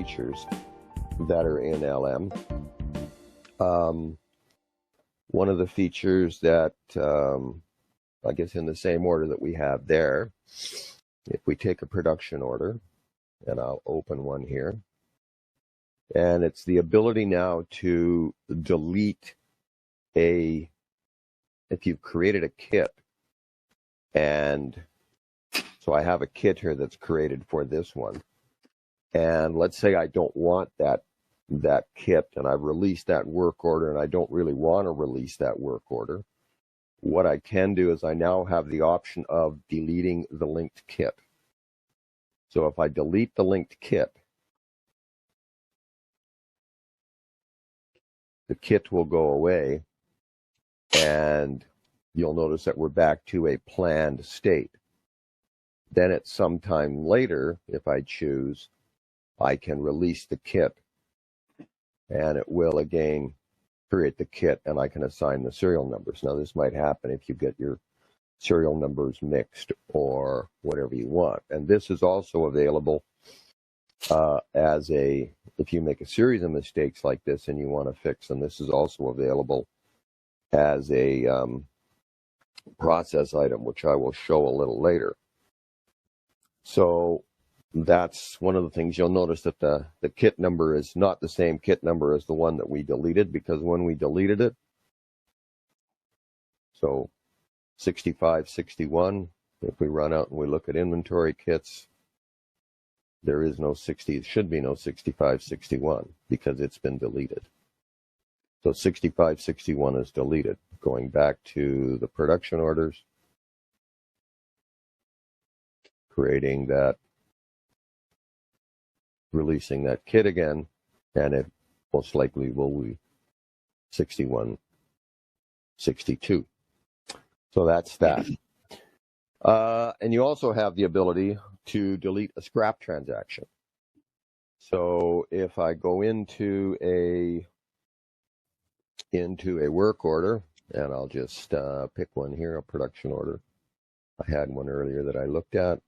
features that are in LM. One of the features that, I guess in the same order that we have there, if we take a production order, and I'll open one here, and it's the ability now to delete if you've created a kit, and so I have a kit here that's created for this one, and let's say I don't want that kit, and I've released that work order, and I don't really want to release that work order. What I can do is I now have the option of deleting the linked kit. So if I delete the linked kit, the kit will go away, and you'll notice that we're back to a planned state. Then at some time later, if I choose, I can release the kit, and it will again create the kit, and I can assign the serial numbers. Now, this might happen if you get your serial numbers mixed or whatever you want. And this is also available if you make a series of mistakes like this and you want to fix them, this is also available as a process item, which I will show a little later. So that's one of the things you'll notice, that the kit number is not the same kit number as the one that we deleted, because when we deleted it, so 6561, if we run out and we look at inventory kits, there is no should be no 6561 because it's been deleted. So 6561 is deleted. Going back to the production orders, creating that, releasing that kit again, and it most likely will be 6162. So that's that. And you also have the ability to delete a scrap transaction. So if I go into a work order, and I'll just pick one here, a production order. I had one earlier that I looked at.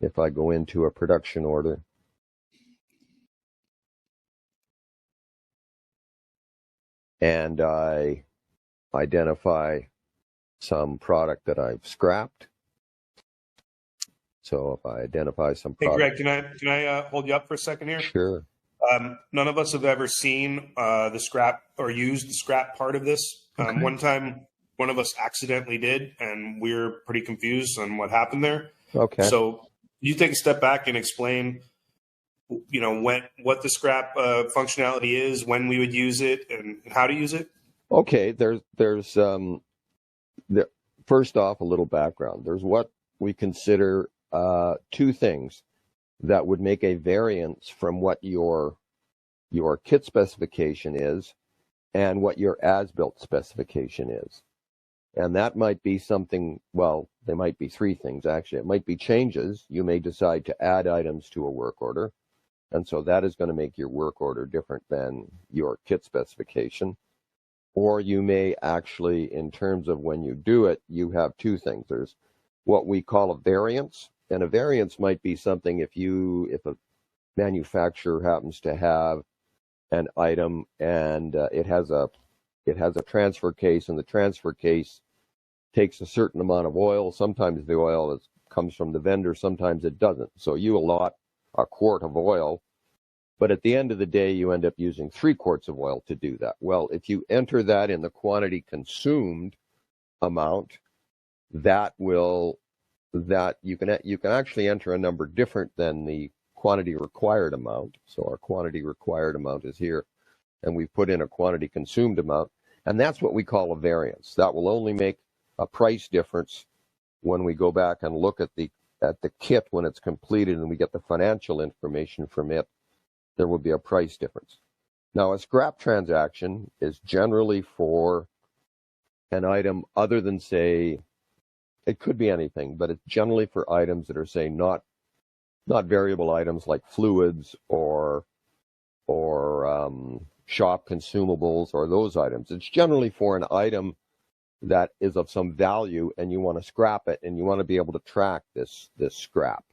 If I go into a production order, and I identify some product that I've scrapped. So if I identify some product. Hey, Greg, can I hold you up for a second here? Sure. None of us have ever seen the scrap or used the scrap part of this. Okay. One time, one of us accidentally did, and we were pretty confused on what happened there. Okay. So you take a step back and explain, what the scrap functionality is, when we would use it, and how to use it. Okay. First off, a little background. There's what we consider two things that would make a variance from what your kit specification is and what your as-built specification is. And that might be something, well, there might be three things, actually. It might be changes. You may decide to add items to a work order, and so that is going to make your work order different than your kit specification. Or you may actually, in terms of when you do it, you have two things. There's what we call a variance, and a variance might be something if a manufacturer happens to have an item and it has a transfer case, and the transfer case takes a certain amount of oil. Sometimes the oil comes from the vendor, sometimes it doesn't. So you allot a quart of oil, but at the end of the day, you end up using 3 quarts of oil to do that. Well, if you enter that in the quantity consumed amount, you can actually enter a number different than the quantity required amount. So our quantity required amount is here, and we've put in a quantity consumed amount, and that's what we call a variance. That will only make a price difference when we go back and look at the kit when it's completed and we get the financial information from it. There will be a price difference. Now, a scrap transaction is generally for an item other than, say, it could be anything, but it's generally for items that are, say, not variable items like fluids or shop consumables or those items. It's generally for an item that is of some value, and you want to scrap it, and you want to be able to track this scrap.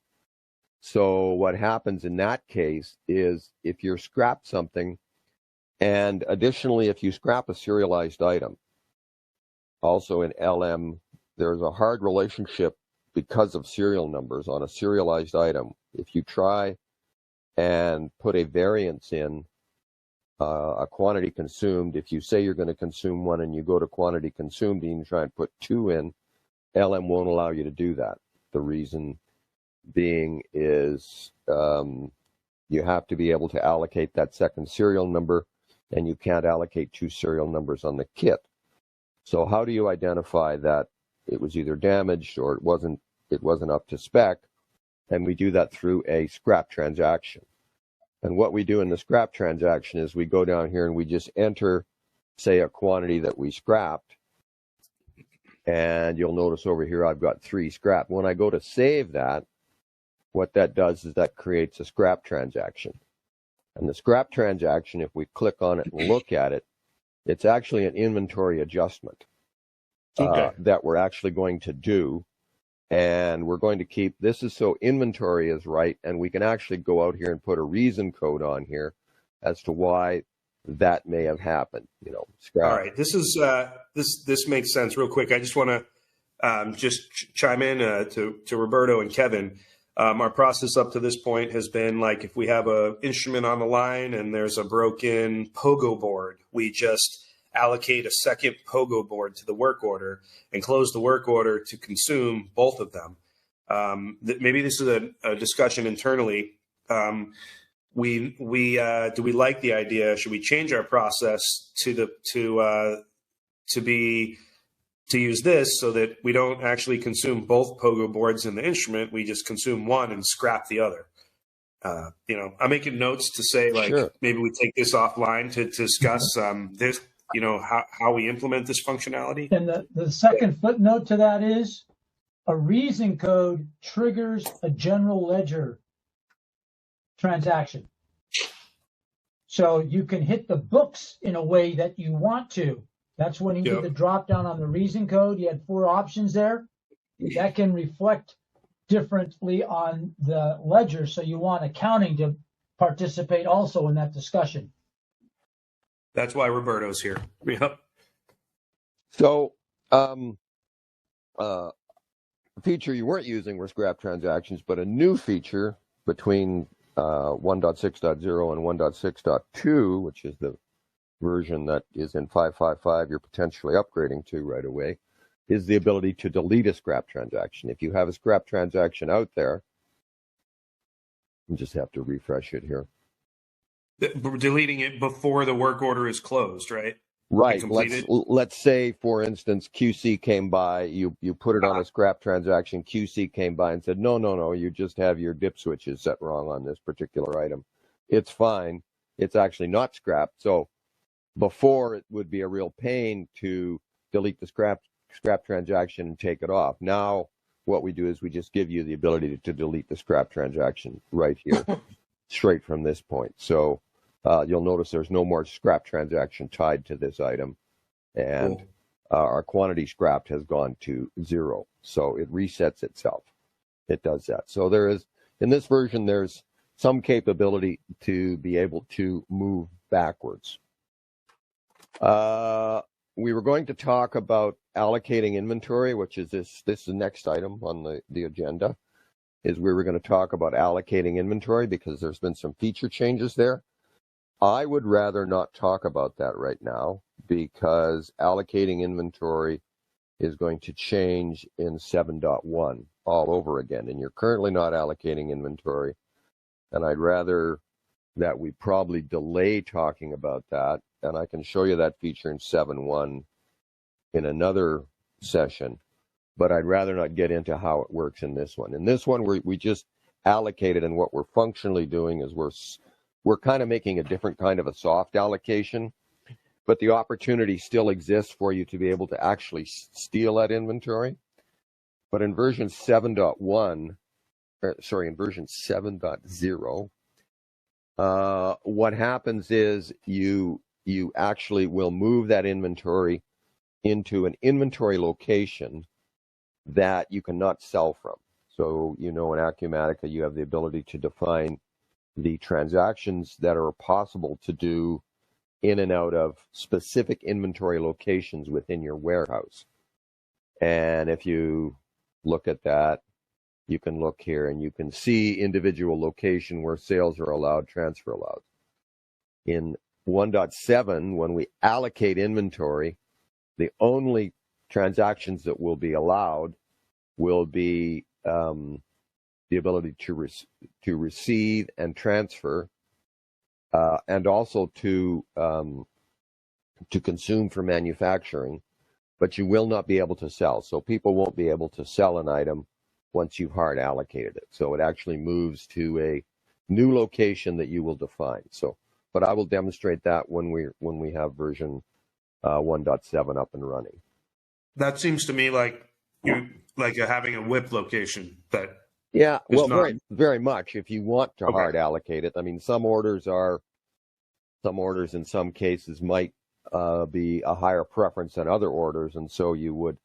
So what happens in that case is if you scrap something, and additionally, if you scrap a serialized item, also in LM, there's a hard relationship because of serial numbers on a serialized item. If you try and put a variance in a quantity consumed, if you say you're going to consume 1 and you go to quantity consumed and you try and put 2 in, LM won't allow you to do that. The reason being is you have to be able to allocate that second serial number, and you can't allocate 2 serial numbers on the kit. So how do you identify that it was either damaged or it wasn't up to spec? And we do that through a scrap transaction. And what we do in the scrap transaction is we go down here and we just enter, say, a quantity that we scrapped. And you'll notice over here I've got 3 scrap. When I go to save that, what that does is that creates a scrap transaction. And the scrap transaction, if we click on it and look at it, it's actually an inventory adjustment that we're actually going to do. And we're going to keep, this is so inventory is right, and we can actually go out here and put a reason code on here as to why that may have happened. Scrap. All right, this is this makes sense. Real quick, I just want to just chime in to Roberto and Kevin. Our process up to this point has been like if we have an instrument on the line and there's a broken pogo board, we just allocate a second pogo board to the work order and close the work order to consume both of them. Maybe this is a discussion internally. Do we like the idea? Should we change our process to use this so that we don't actually consume both pogo boards in the instrument? We just consume one and scrap the other. I'm making notes to say maybe we take this offline to discuss this. How we implement this functionality. And the second footnote to that is a reason code triggers a general ledger transaction. So you can hit the books in a way that you want to. That's when you did the drop down on the reason code. You had 4 options there. That can reflect differently on the ledger. So you want accounting to participate also in that discussion. That's why Roberto's here. Yep. So, a feature you weren't using were scrap transactions, but a new feature between 1.6.0 and 1.6.2, which is the version that is in 5.5.5 you're potentially upgrading to right away, is the ability to delete a scrap transaction. If you have a scrap transaction out there, you just have to refresh it here. Deleting it before the work order is closed, right? Right. Let's say, for instance, QC came by, you put it on a scrap transaction, QC came by and said, no, you just have your dip switches set wrong on this particular item. It's fine. It's actually not scrap. So before, it would be a real pain to delete the scrap transaction and take it off. Now what we do is we just give you the ability to delete the scrap transaction right here, straight from this point. So you'll notice there's no more scrap transaction tied to this item, and our quantity scrapped has gone to 0. So it resets itself. It does that. So there is, in this version, there's some capability to be able to move backwards. We were going to talk about allocating inventory, which is this is the next item on the agenda, is we were going to talk about allocating inventory because there's been some feature changes there. I would rather not talk about that right now because allocating inventory is going to change in 7.1 all over again, and you're currently not allocating inventory, and I'd rather that we probably delay talking about that, and I can show you that feature in 7.1 in another session, but I'd rather not get into how it works in this one. In this one, we just allocate it, and what we're functionally doing is we're kind of making a different kind of a soft allocation, but the opportunity still exists for you to be able to actually steal that inventory. But in version 7.1, in version 7.0, what happens is you actually will move that inventory into an inventory location that you cannot sell from. So, in Acumatica, you have the ability to define the transactions that are possible to do in and out of specific inventory locations within your warehouse. And if you look at that, you can look here and you can see individual location where sales are allowed, transfer allowed. In 1.7, when we allocate inventory, the only transactions that will be allowed will be the ability to receive and transfer, and also to consume for manufacturing, but you will not be able to sell. So people won't be able to sell an item once you've hard allocated it. So it actually moves to a new location that you will define. So, but I will demonstrate that when we have version 1.7 up and running. That seems to me like having a WIP location that. Yeah, well, very, very much. If you want to hard allocate it, I mean, some orders in some cases might be a higher preference than other orders, and so you would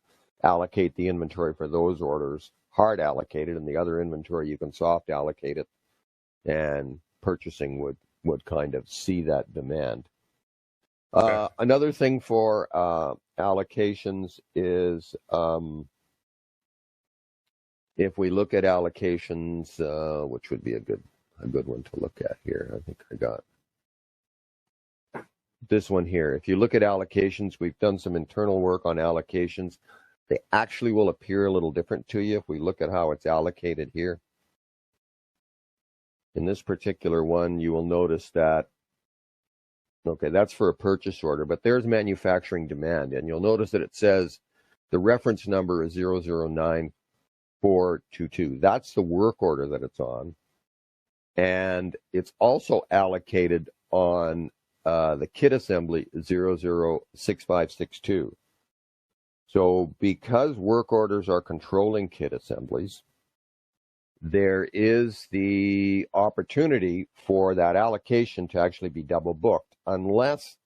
allocate the inventory for those orders, hard allocated, and the other inventory you can soft allocate it, and purchasing would kind of see that demand. Okay. Another thing for allocations is if we look at allocations, which would be a good one to look at here. I think I got this one here. If you look at allocations, we've done some internal work on allocations. They actually will appear a little different to you if we look at how it's allocated here. In this particular one, you will notice that, okay, that's for a purchase order, but there's manufacturing demand, and you'll notice that it says the reference number is 009422. That's the work order that it's on. And it's also allocated on the kit assembly 006562. So because work orders are controlling kit assemblies, there is the opportunity for that allocation to actually be double booked, unless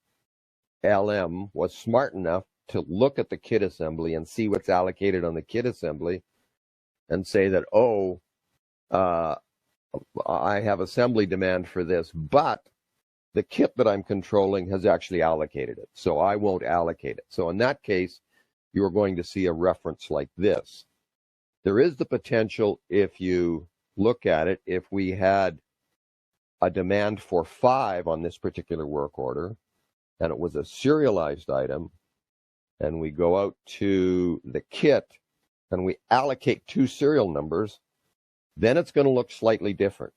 LM was smart enough to look at the kit assembly and see what's allocated on the kit assembly and say that, I have assembly demand for this, but the kit that I'm controlling has actually allocated it, so I won't allocate it. So in that case, you're going to see a reference like this. There is the potential, if you look at it, if we had a demand for 5 on this particular work order, and it was a serialized item, and we go out to the kit, and we allocate 2 serial numbers, then it's going to look slightly different.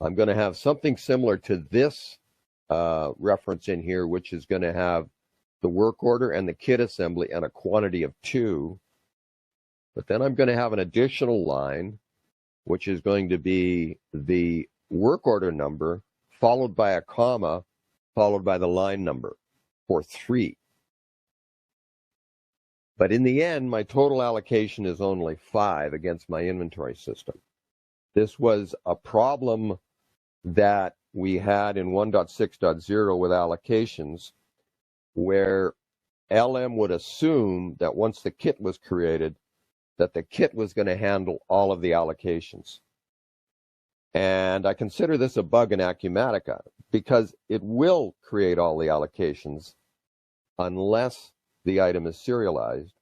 I'm going to have something similar to this reference in here, which is going to have the work order and the kit assembly and a quantity of 2. But then I'm going to have an additional line, which is going to be the work order number, followed by a comma, followed by the line number for 3. But in the end, my total allocation is only 5 against my inventory system. This was a problem that we had in 1.6.0 with allocations, where LM would assume that once the kit was created, that the kit was going to handle all of the allocations. And I consider this a bug in Acumatica, because it will create all the allocations unless the item is serialized,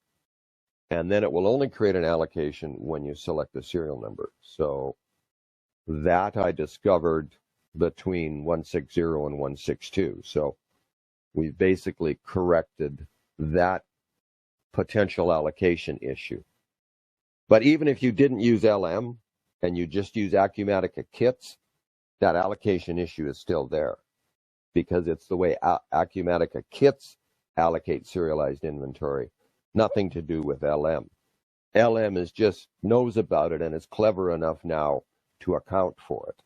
and then it will only create an allocation when you select the serial number. So that I discovered between 1.6.0 and 1.6.2. So we've basically corrected that potential allocation issue. But even if you didn't use LM and you just use Acumatica kits, that allocation issue is still there, because it's the way Acumatica kits allocate serialized inventory, nothing to do with LM. LM is just knows about it and is clever enough now to account for it,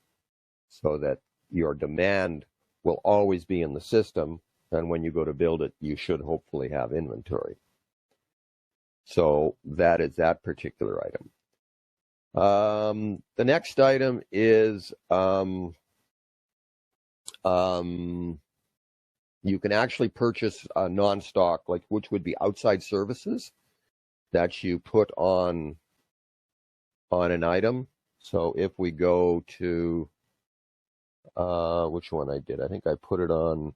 so that your demand will always be in the system, and when you go to build it, you should hopefully have inventory. So that is that particular item. The next item is you can actually purchase a non-stock, which would be outside services that you put on on an item. So if we go to, which one I did? I think I put it on,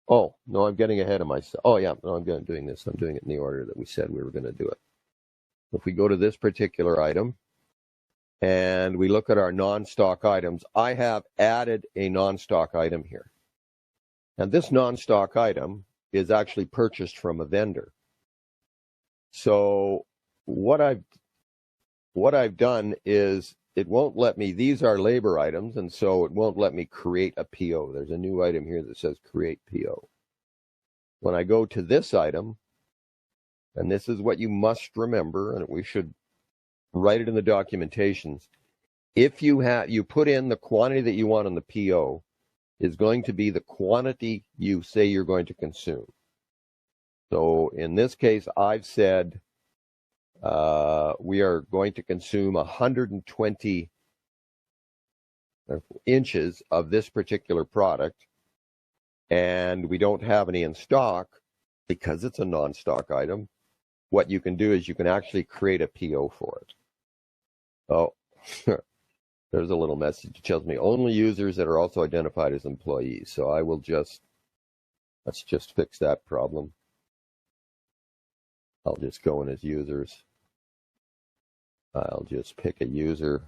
oh, no, I'm getting ahead of myself. Oh, yeah, no, I'm doing this. I'm doing it in the order that we said we were going to do it. If we go to this particular item and we look at our non-stock items, I have added a non-stock item here. And this non-stock item is actually purchased from a vendor. So what I've done is it won't let me, these are labor items, and so it won't let me create a PO. There's a new item here that says create PO. When I go to this item, and this is what you must remember, and we should write it in the documentations. If you put in the quantity that you want on the PO is going to be the quantity you say you're going to consume. So in this case, I've said we are going to consume 120 inches of this particular product, and we don't have any in stock because it's a non-stock item. What you can do is you can actually create a PO for it. Oh, there's a little message that tells me only users that are also identified as employees. So I will let's just fix that problem. I'll just go in as users. I'll just pick a user.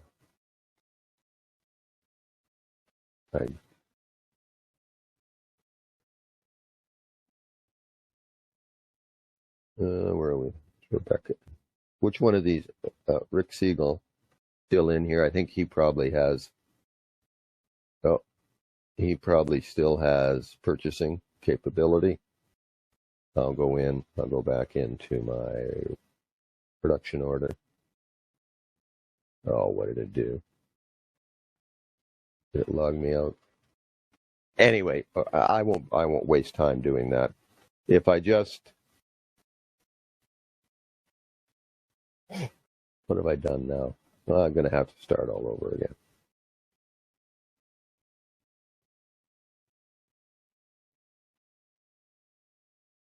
Where are we? Rebecca. Which one of these? Rick Siegel still in here? I think he probably has. Oh, he probably still has purchasing capability. I'll go in. I'll go back into my production order. Oh, what did it do? Did it log me out? Anyway, I won't waste time doing that. If I just, what have I done now? Well, I'm going to have to start all over again.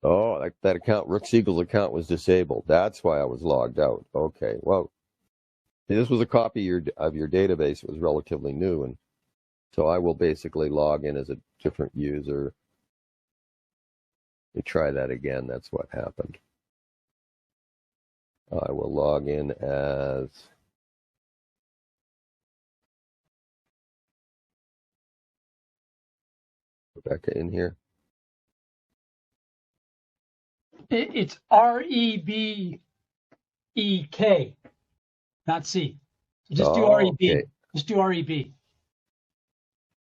Oh, that account, Rick Siegel's account was disabled. That's why I was logged out. Okay, well, this was a copy of your database. It was relatively new, and so I will basically log in as a different user. Let me try that again. That's what happened. I will log in as Rebecca in here. It's REBEK, not C. Just do REB. Okay. Just do REB.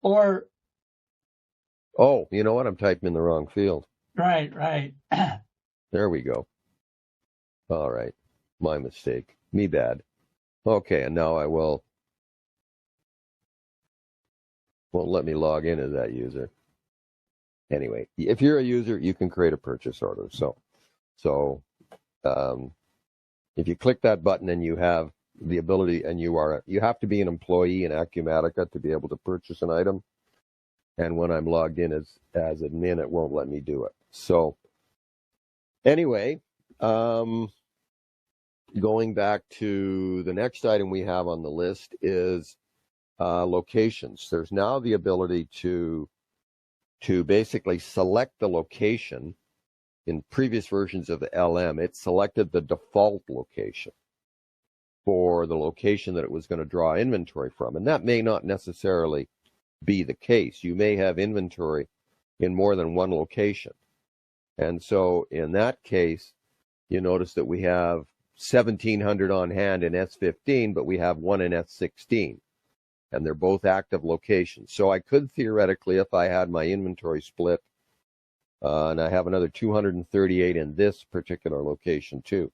Or. Oh, you know what? I'm typing in the wrong field. Right. There we go. All right. My mistake. Me bad. Okay, and now I won't let me log in as that user. Anyway, if you're a user, you can create a purchase order. So if you click that button and you have the ability, and you have to be an employee in Acumatica to be able to purchase an item. And when I'm logged in as admin, it won't let me do it. So anyway, going back to the next item we have on the list is locations. There's now the ability to basically select the location. In previous versions of the LM, it selected the default location for the location that it was going to draw inventory from. And that may not necessarily be the case. You may have inventory in more than one location. And so in that case, you notice that we have 1,700 on hand in S15, but we have one in S16. And they're both active locations. So I could theoretically, if I had my inventory split, and I have another 238 in this particular location too.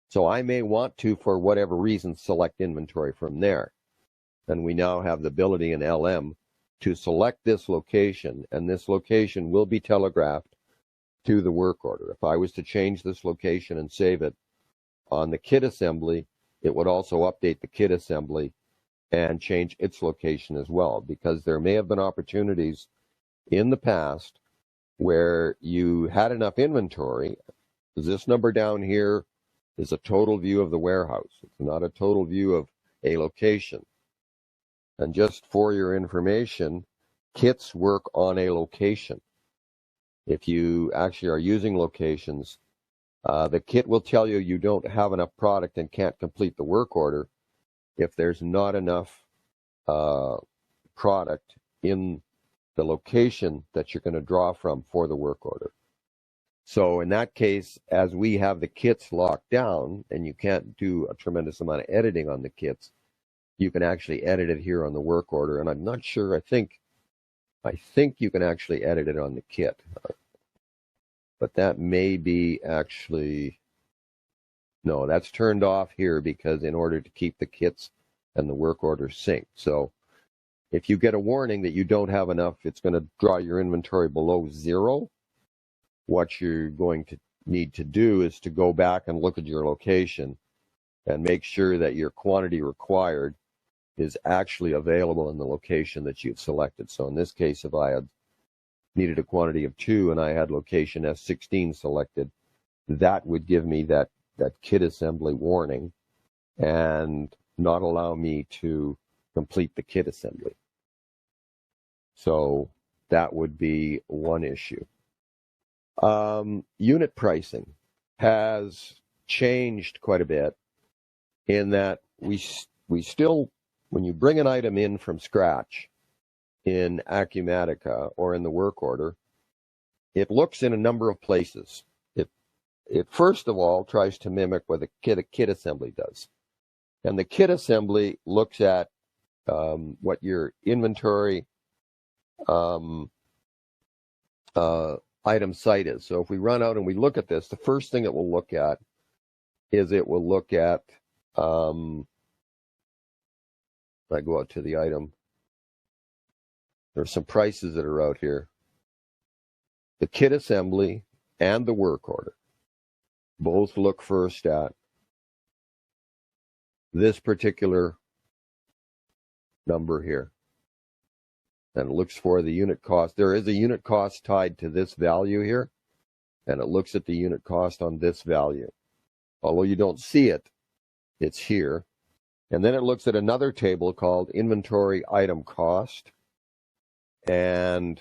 So I may want to, for whatever reason, select inventory from there. And we now have the ability in LM to select this location, and this location will be telegraphed to the work order. If I was to change this location and save it on the kit assembly, it would also update the kit assembly and change its location as well, because there may have been opportunities in the past where you had enough inventory. This number down here is a total view of the warehouse. It's not a total view of a location. And just for your information, kits work on a location. If you actually are using locations, the kit will tell you you don't have enough product and can't complete the work order if there's not enough product in the location that you're going to draw from for the work order. So in that case, as we have the kits locked down, and you can't do a tremendous amount of editing on the kits, you can actually edit it here on the work order. And I'm not sure, I think you can actually edit it on the kit. But that may be actually, no, that's turned off here because in order to keep the kits and the work order synced. So if you get a warning that you don't have enough, it's going to draw your inventory below 0. What you're going to need to do is to go back and look at your location and make sure that your quantity required is actually available in the location that you've selected. So in this case, if I had needed a quantity of 2 and I had location S16 selected, that would give me that kit assembly warning and not allow me to complete the kit assembly. So that would be one issue. Unit pricing has changed quite a bit in that we still, when you bring an item in from scratch in Acumatica or in the work order, it looks in a number of places. It first of all tries to mimic what a kit assembly does. And the kit assembly looks at what your inventory item site is. So if we run out and we look at this, the first thing it will look at is I go out to the item. There's some prices that are out here. The kit assembly and the work order both look first at this particular number here. And it looks for the unit cost. There is a unit cost tied to this value here, and it looks at the unit cost on this value. Although you don't see it, it's here. And then it looks at another table called inventory item cost. And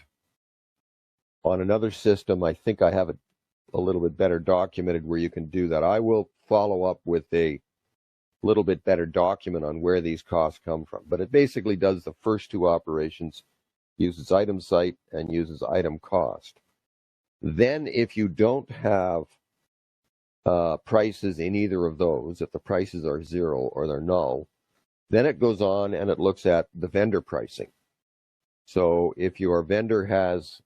on another system, I think I have it a little bit better documented where you can do that. I will follow up with a little bit better document on where these costs come from. But it basically does the first two operations, uses item site and uses item cost. Then if you don't have prices in either of those, if the prices are 0 or they're null, then it goes on and it looks at the vendor pricing. So if your vendor has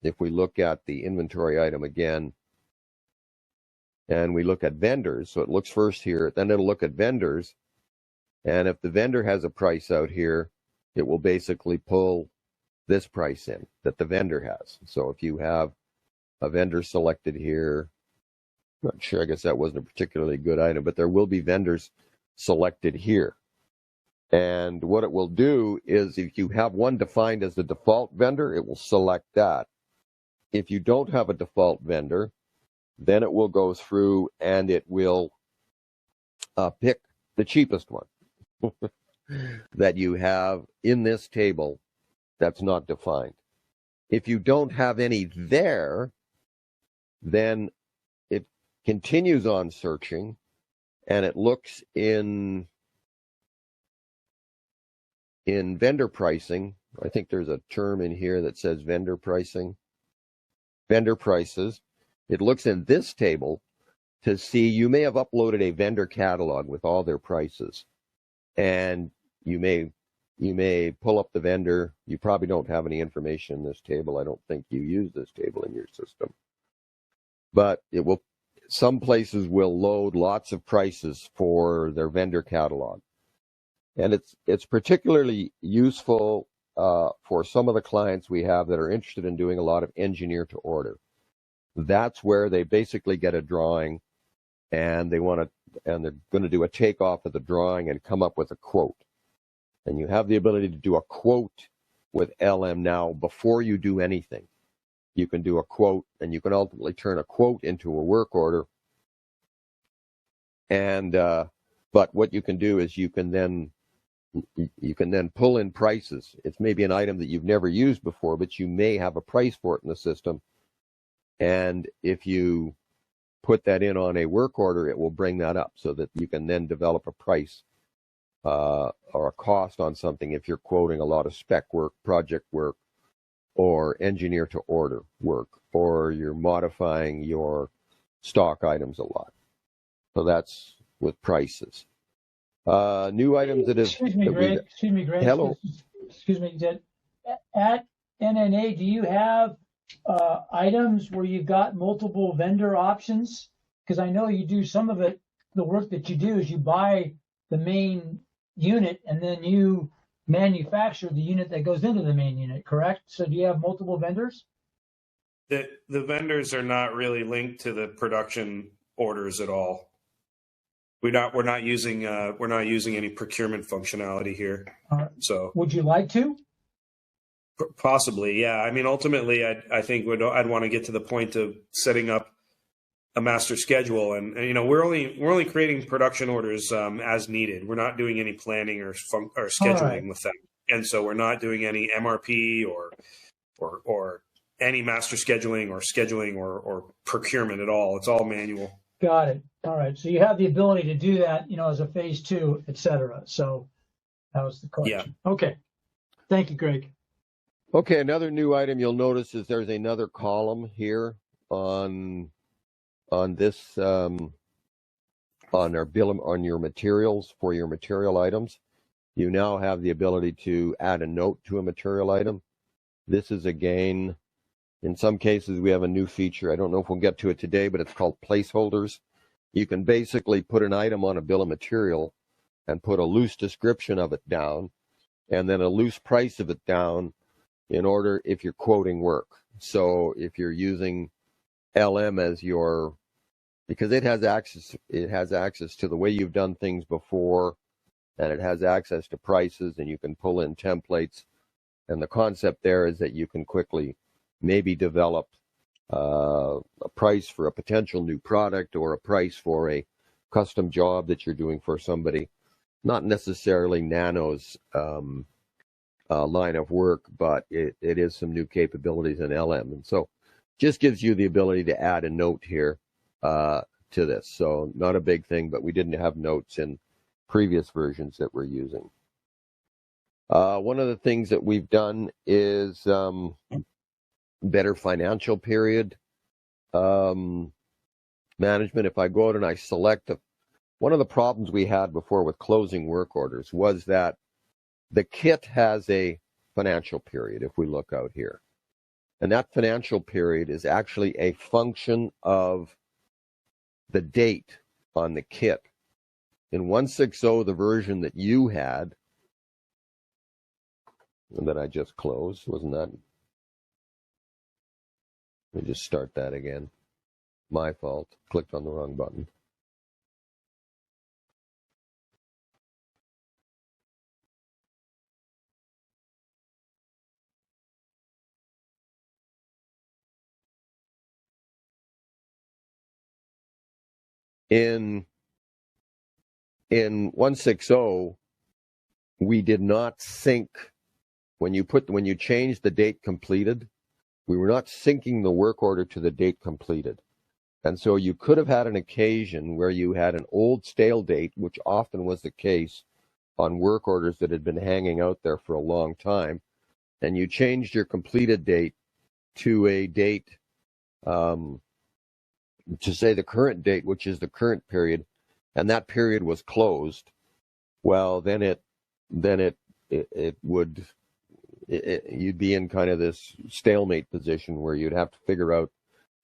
if we look at the inventory item again, and we look at vendors, so it looks first here, then it'll look at vendors, and if the vendor has a price out here, it will basically pull this price in that the vendor has. So if you have a vendor selected here, I'm not sure, I guess that wasn't a particularly good item, but there will be vendors selected here. And what it will do is if you have one defined as the default vendor, it will select that. If you don't have a default vendor, then it will go through and it will pick the cheapest one that you have in this table that's not defined. If you don't have any there, then it continues on searching and it looks in vendor pricing. I think there's a term in here that says vendor pricing, vendor prices. It looks in this table to see, you may have uploaded a vendor catalog with all their prices, and you may pull up the vendor. You probably don't have any information in this table. I don't think you use this table in your system, but it will. Some places will load lots of prices for their vendor catalog, and it's particularly useful for some of the clients we have that are interested in doing a lot of engineer to order. That's where they basically get a drawing and they're going to do a takeoff of the drawing and come up with a quote. And you have the ability to do a quote with LM Now before you do anything. You can do a quote, and you can ultimately turn a quote into a work order. And but what you can do is you can then pull in prices. It's maybe an item that you've never used before, but you may have a price for it in the system. And if you put that in on a work order, it will bring that up so that you can then develop a price or a cost on something if you're quoting a lot of spec work, project work, or engineer to order work, or you're modifying your stock items a lot. So that's with prices. New items that have... Excuse me, Greg. Hello. Excuse me. At NNA, do you have items where you've got multiple vendor options? Because I know you do some of it. The work that you do is you buy the main unit and then you manufacture the unit that goes into the main unit, correct? So do you have multiple vendors? The vendors are not really linked to the production orders at all. We're not using any procurement functionality here. So would you like to? Possibly, yeah. I mean, ultimately, I think I'd want to get to the point of setting up a master schedule, and we're only creating production orders as needed. We're not doing any planning or scheduling with them, and so we're not doing any MRP or any master scheduling or procurement at all. It's all manual. Got it. All right. So you have the ability to do that, as a phase 2, et cetera. So that was the question. Yeah. Okay. Thank you, Greg. Okay. Another new item you'll notice is there's another column here on this on our bill on your materials for your material items. You now have the ability to add a note to a material item. This is, again, in some cases we have a new feature. I don't know if we'll get to it today, but it's called placeholders. You can basically put an item on a bill of material and put a loose description of it down and then a loose price of it down in order if you're quoting work. So if you're using LM as your, because it has access to the way you've done things before, and it has access to prices, and you can pull in templates. And the concept there is that you can quickly maybe develop a price for a potential new product or a price for a custom job that you're doing for somebody. Not necessarily Nano's line of work, but it is some new capabilities in LM. And so just gives you the ability to add a note here to this. So not a big thing, but we didn't have notes in previous versions that we're using. One of the things that we've done is better financial period management. If I go out and I select one of the problems we had before with closing work orders was that the kit has a financial period, if we look out here. And that financial period is actually a function of the date on the kit. In 1.6.0, the version that you had, and that I just closed, wasn't that? Let me just start that again. My fault. Clicked on the wrong button. In 1.6.0, we did not sync when you changed the date completed. We were not syncing the work order to the date completed. And so you could have had an occasion where you had an old stale date, which often was the case on work orders that had been hanging out there for a long time, and you changed your completed date to a date, to say the current date, which is the current period, and that period was closed. Well, then you'd be in kind of this stalemate position where you'd have to figure out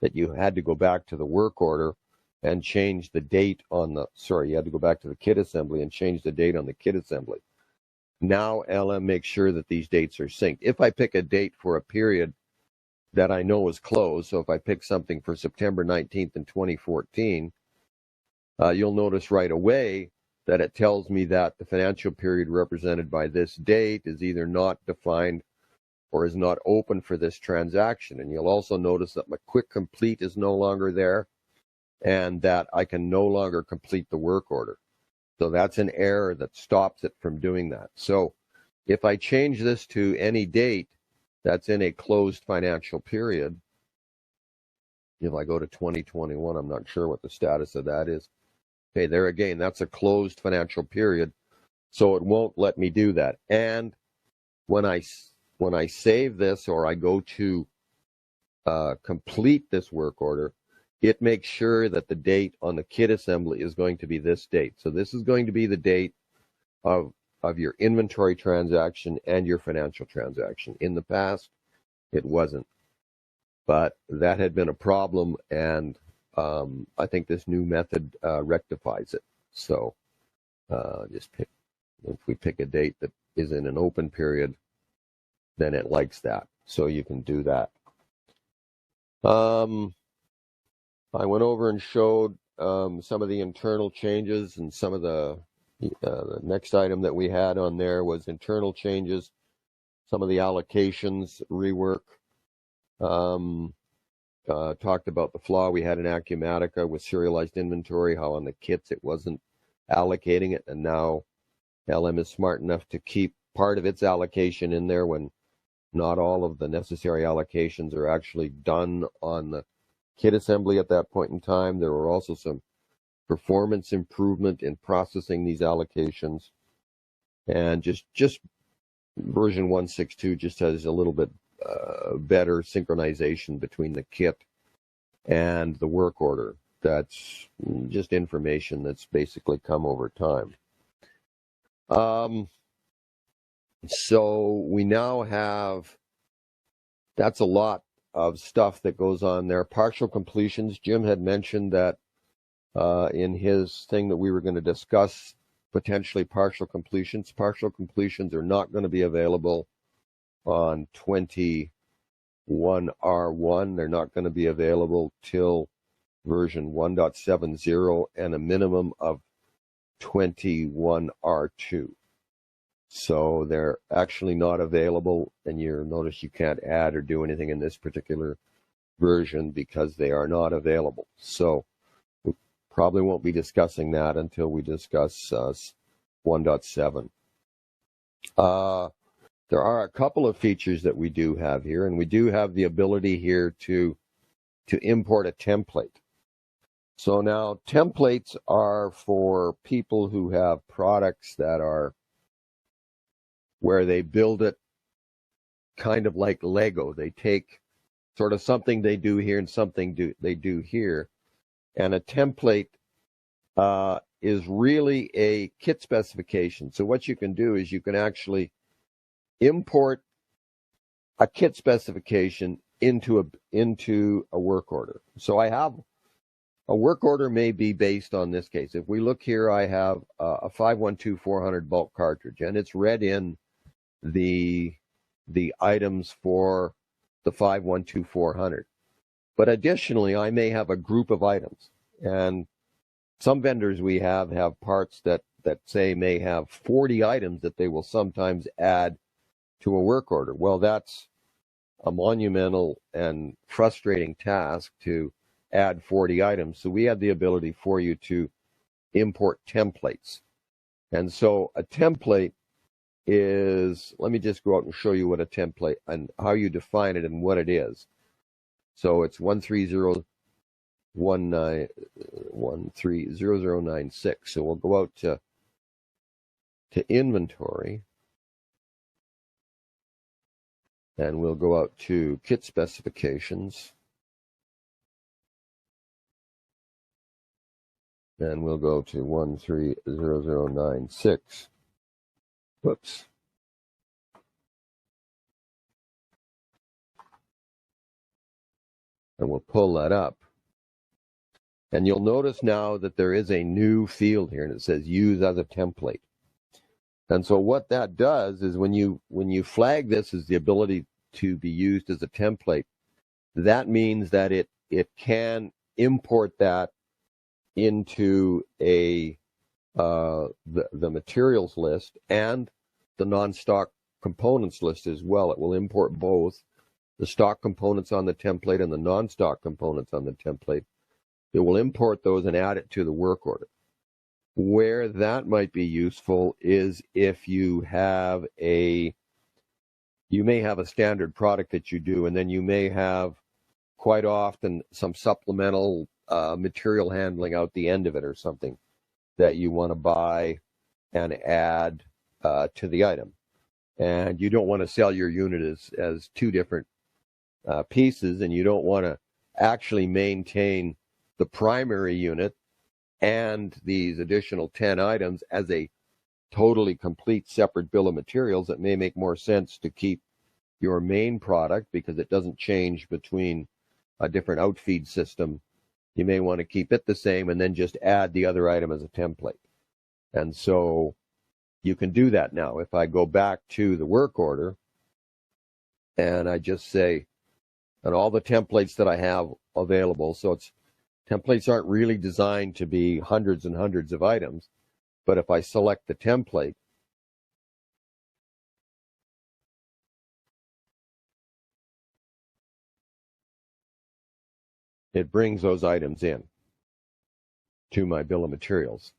that you had to go back to the work order and change the date on you had to go back to the kit assembly and change the date on the kit assembly. Now LM makes sure that these dates are synced. If I pick a date for a period that I know is closed, so if I pick something for September 19th in 2014, you'll notice right away that it tells me that the financial period represented by this date is either not defined or is not open for this transaction. And you'll also notice that my quick complete is no longer there and that I can no longer complete the work order. So that's an error that stops it from doing that. So if I change this to any date that's in a closed financial period, if I go to 2021, I'm not sure what the status of that is. Okay, there again, that's a closed financial period, so it won't let me do that. And when I save this or I go to complete this work order, it makes sure that the date on the kit assembly is going to be this date. So this is going to be the date of your inventory transaction and your financial transaction. In the past, it wasn't. But that had been a problem, and I think this new method rectifies it. So just pick, if we pick a date that is in an open period, then it likes that. So you can do that. I went over and showed some of the internal changes, and some of the next item that we had on there was internal changes, some of the allocations, rework. Talked about the flaw we had in Acumatica with serialized inventory, how on the kits it wasn't allocating it, and now LM is smart enough to keep part of its allocation in there when not all of the necessary allocations are actually done on the kit assembly at that point in time. There were also some performance improvement in processing these allocations, and just version 1.6.2 just has a little bit better synchronization between the kit and the work order. That's just information that's basically come over time. So we now have, that's a lot of stuff that goes on there. Partial completions, Jim had mentioned that in his thing that we were going to discuss, potentially partial completions. Partial completions are not going to be available on 21R1. They're not going to be available till version 1.70 and a minimum of 21R2. So they're actually not available, and you'll notice you can't add or do anything in this particular version because they are not available. So we probably won't be discussing that until we discuss 1.7. There are a couple of features that we do have here, and we do have the ability here to import a template. So now templates are for people who have products that are where they build it kind of like Lego. They take sort of something they do here and something they do here. And a template is really a kit specification. So what you can do is you can actually import a kit specification into a work order. So I have a work order may be based on this case. If we look here, I have a 512-400 bulk cartridge, and it's read in the items for the 512-400. But additionally, I may have a group of items, and some vendors we have parts that say may have 40 items that they will sometimes add to a work order. Well, that's a monumental and frustrating task to add 40 items. So we have the ability for you to import templates. And so a template is, let me just go out and show you what a template and how you define it and what it is. So it's 1300096. So we'll go out to inventory, and we'll go out to kit specifications, and we'll go to 1300096. Whoops. And we'll pull that up. And you'll notice now that there is a new field here, and it says use as a template. And so what that does is when you flag this as the ability to be used as a template, that means that it can import that into the materials list and the non-stock components list as well. It will import both the stock components on the template and the non-stock components on the template. It will import those and add it to the work order. Where that might be useful is if you may have a standard product that you do, and then you may have quite often some supplemental material handling out the end of it or something that you want to buy and add to the item. And you don't want to sell your unit as two different pieces, and you don't want to actually maintain the primary unit and these additional 10 items as a totally complete separate bill of materials. It may make more sense to keep your main product because it doesn't change between a different outfeed system. You may want to keep it the same and then just add the other item as a template. And so you can do that now. If I go back to the work order and I just say, and all the templates that I have available, so templates aren't really designed to be hundreds and hundreds of items, but if I select the template, it brings those items in to my bill of materials.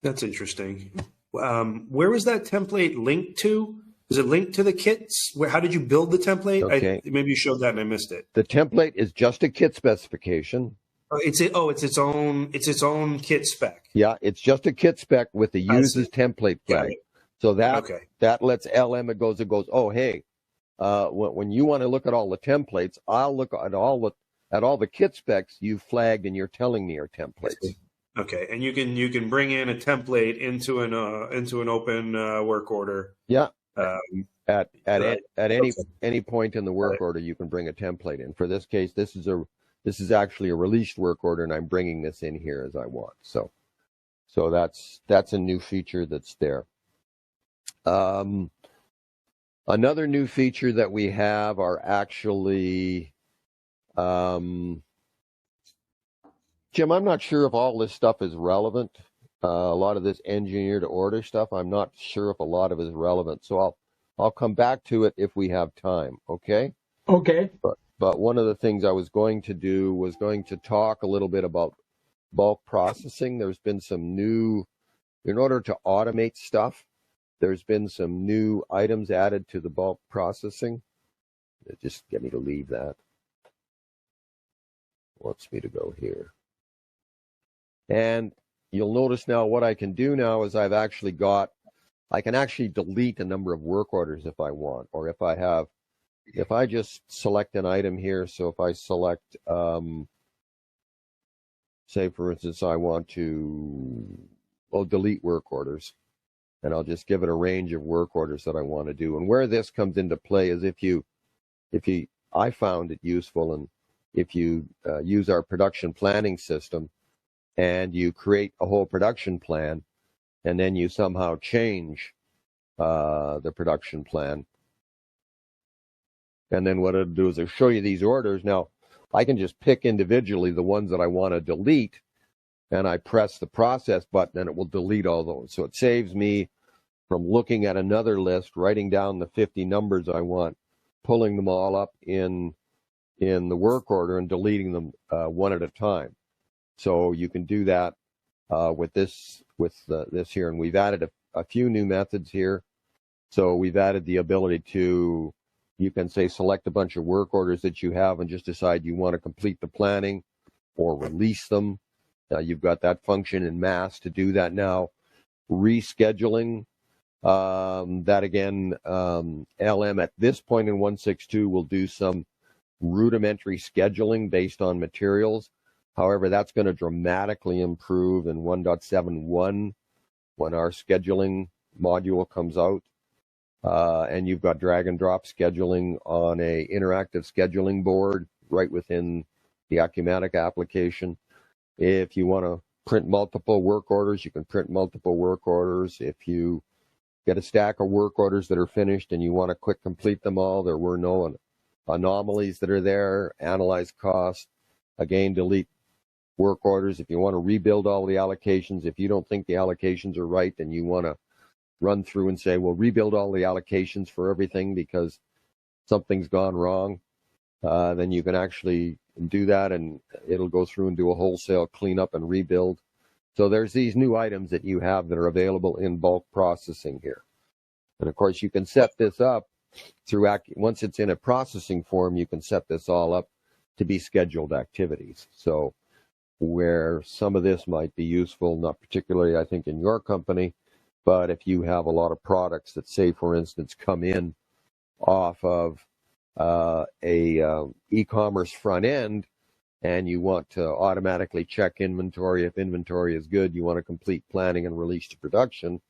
That's interesting. Where was that template linked to? Is it linked to the kits? How did you build the template? Okay. Maybe you showed that and I missed it. The template is just a kit specification. It's its own kit spec. Yeah, it's just a kit spec with the uses template flag. So that lets LM, it goes, oh, hey, when you want to look at all the templates, I'll look at all the kit specs you flagged and you're telling me are templates. Okay, and you can bring in a template into an open work order. Yeah. At any point in the work order, you can bring a template in. For this case, this is actually a released work order, and I'm bringing this in here as I want. So that's a new feature that's there. Another new feature that we have are actually, Jim, I'm not sure if all this stuff is relevant. A lot of this engineer to order stuff, I'm not sure if a lot of it is relevant. So I'll come back to it if we have time. Okay. Okay. But one of the things I was going to do was going to talk a little bit about bulk processing. There's been some new, in order to automate stuff, there's been some new items added to the bulk processing. Just get me to leave that. Wants me to go here. And you'll notice now what I can do now is I can actually delete a number of work orders if I want, or if I just select an item here. So if I select, say for instance, I want to, delete work orders, and I'll just give it a range of work orders that I want to do. And where this comes into play is I found it useful, and if you use our production planning system, and you create a whole production plan, and then you somehow change the production plan. And then what it'll do is it'll show you these orders. Now, I can just pick individually the ones that I want to delete, and I press the process button, and it will delete all those. So it saves me from looking at another list, writing down the 50 numbers I want, pulling them all up in the work order and deleting them one at a time. So you can do that with this here, and we've added a few new methods here. So we've added the ability to, you can say select a bunch of work orders that you have and just decide you want to complete the planning or release them. You've got that function in mass to do that now. Rescheduling, that again, LM at this point in 1.6.2 will do some rudimentary scheduling based on materials. However, that's going to dramatically improve in 1.7.1 when our scheduling module comes out. And you've got drag and drop scheduling on a interactive scheduling board right within the Acumatic application. If you want to print multiple work orders, you can print multiple work orders. If you get a stack of work orders that are finished and you want to quick complete them all, there were no anomalies that are there, analyze cost, again, delete work orders. If you want to rebuild all the allocations, if you don't think the allocations are right, then you want to run through and say, well, rebuild all the allocations for everything because something's gone wrong, then you can actually do that, and it'll go through and do a wholesale cleanup and rebuild. So there's these new items that you have that are available in bulk processing here. And of course, you can set this up through, once it's in a processing form, you can set this all up to be scheduled activities. So where some of this might be useful, not particularly, I think, in your company, but if you have a lot of products that, say, for instance, come in off of a e-commerce front end, and you want to automatically check inventory. If inventory is good, you want to complete planning and release to production.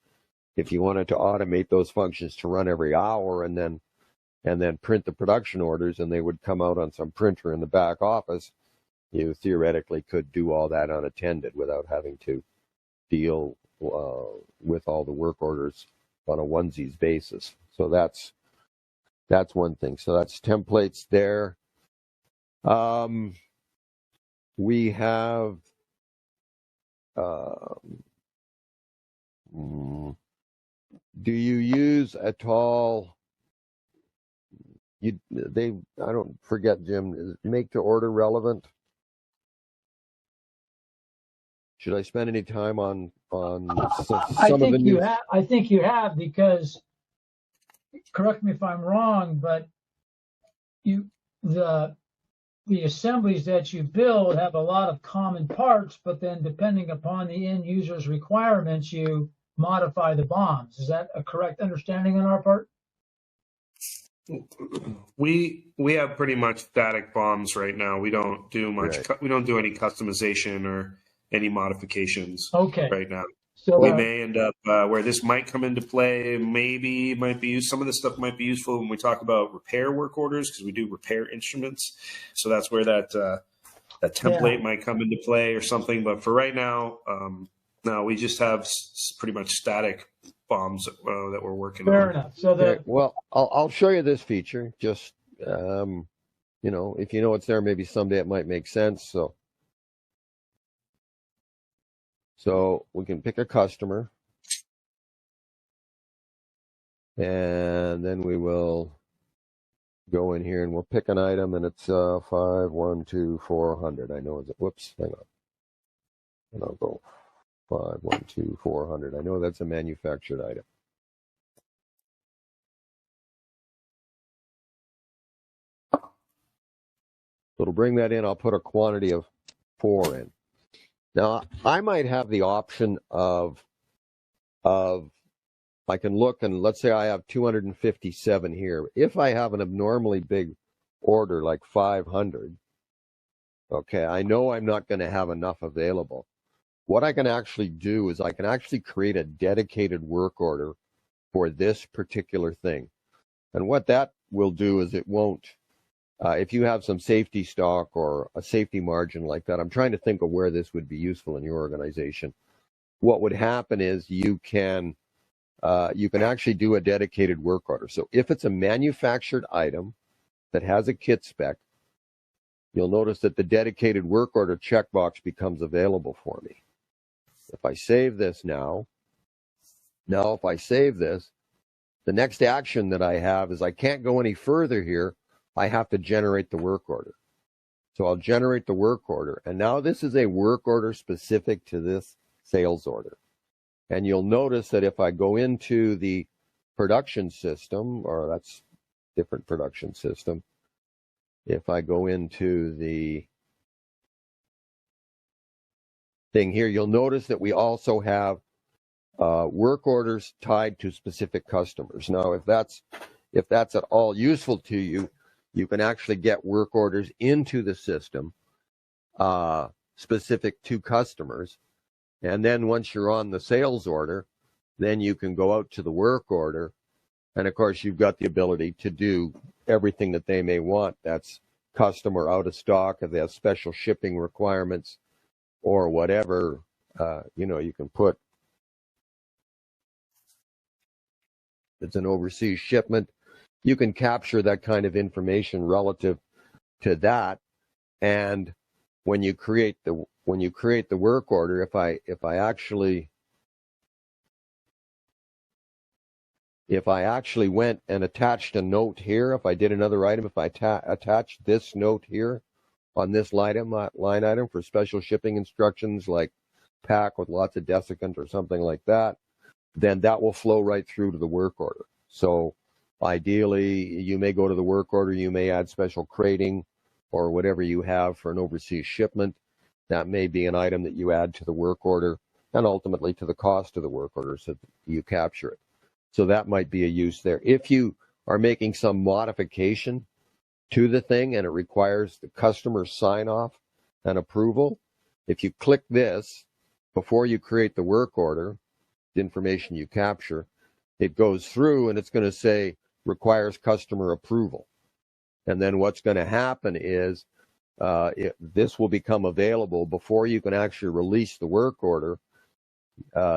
If you wanted to automate those functions to run every hour and then print the production orders, and they would come out on some printer in the back office, you theoretically could do all that unattended without having to deal with all the work orders on a onesies basis. So that's one thing. So that's templates there. We have do you use at all? I don't forget, Jim. Is make to order relevant? Should I spend any time on some of the new? I think you have, because, correct me if I'm wrong, but the assemblies that you build have a lot of common parts, but then depending upon the end user's requirements, you modify the BOMs. Is that a correct understanding on our part? We have pretty much static BOMs right now. We don't do much. Right. We don't do any customization or any modifications. Right now. So we may end up where this might come into play. Maybe it might be used. Some of this stuff might be useful when we talk about repair work orders, because we do repair instruments. So that's where that template might come into play or something. But for right now, no, we just have pretty much static BOMs that we're working on. Fair enough. So well, I'll show you this feature. Just if you know it's there, maybe someday it might make sense. So we can pick a customer, and then we will go in here and we'll pick an item, and it's 512-400. I know it's whoops, hang on, and I'll go 512-400. I know that's a manufactured item. So it'll bring that in. I'll put a quantity of 4 in. Now, I might have the option of I can look, and let's say I have 257 here. If I have an abnormally big order like 500, okay, I know I'm not going to have enough available. What I can actually do is I can actually create a dedicated work order for this particular thing. And what that will do is it won't, if you have some safety stock or a safety margin like that, I'm trying to think of where this would be useful in your organization. What would happen is you can actually do a dedicated work order. So if it's a manufactured item that has a kit spec, you'll notice that the dedicated work order checkbox becomes available for me. If I save this now if I save this, the next action that I have is I can't go any further here. I have to generate the work order. So I'll generate the work order. And now this is a work order specific to this sales order. And you'll notice that if I go into the production system, or that's different production system, if I go into the thing here, you'll notice that we also have work orders tied to specific customers. Now, if that's at all useful to you, you can actually get work orders into the system specific to customers. And then once you're on the sales order, then you can go out to the work order. And of course, you've got the ability to do everything that they may want. That's customer out of stock, if they have special shipping requirements or whatever, you can put. It's an overseas shipment. You can capture that kind of information relative to that. And when you create the work order, if I actually if I actually went and attached a note here, if I did another item, if I attached this note here on this line item for special shipping instructions like pack with lots of desiccant or something like that, then that will flow right through to the work order. So ideally, you may go to the work order, you may add special crating or whatever you have for an overseas shipment. That may be an item that you add to the work order and ultimately to the cost of the work order so that you capture it. So that might be a use there. If you are making some modification to the thing and it requires the customer sign off and approval, if you click this before you create the work order, the information you capture, it goes through and it's going to say requires customer approval. And then what's going to happen is this will become available before you can actually release the work order.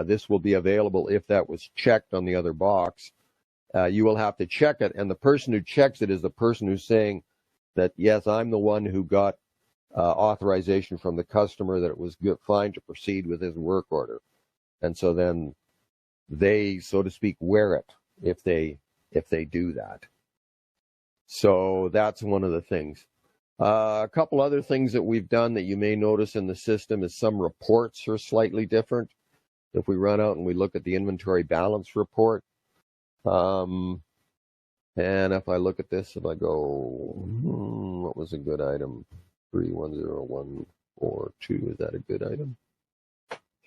This will be available if that was checked on the other box. You will have to check it, and the person who checks it is the person who's saying that, yes, I'm the one who got authorization from the customer that it was fine to proceed with his work order. And so then they, so to speak, wear it if they do that. So that's one of the things. A couple other things that we've done that you may notice in the system is some reports are slightly different. If we run out and we look at the inventory balance report, and if I look at this, if I go, what was a good item? 310142, is that a good item?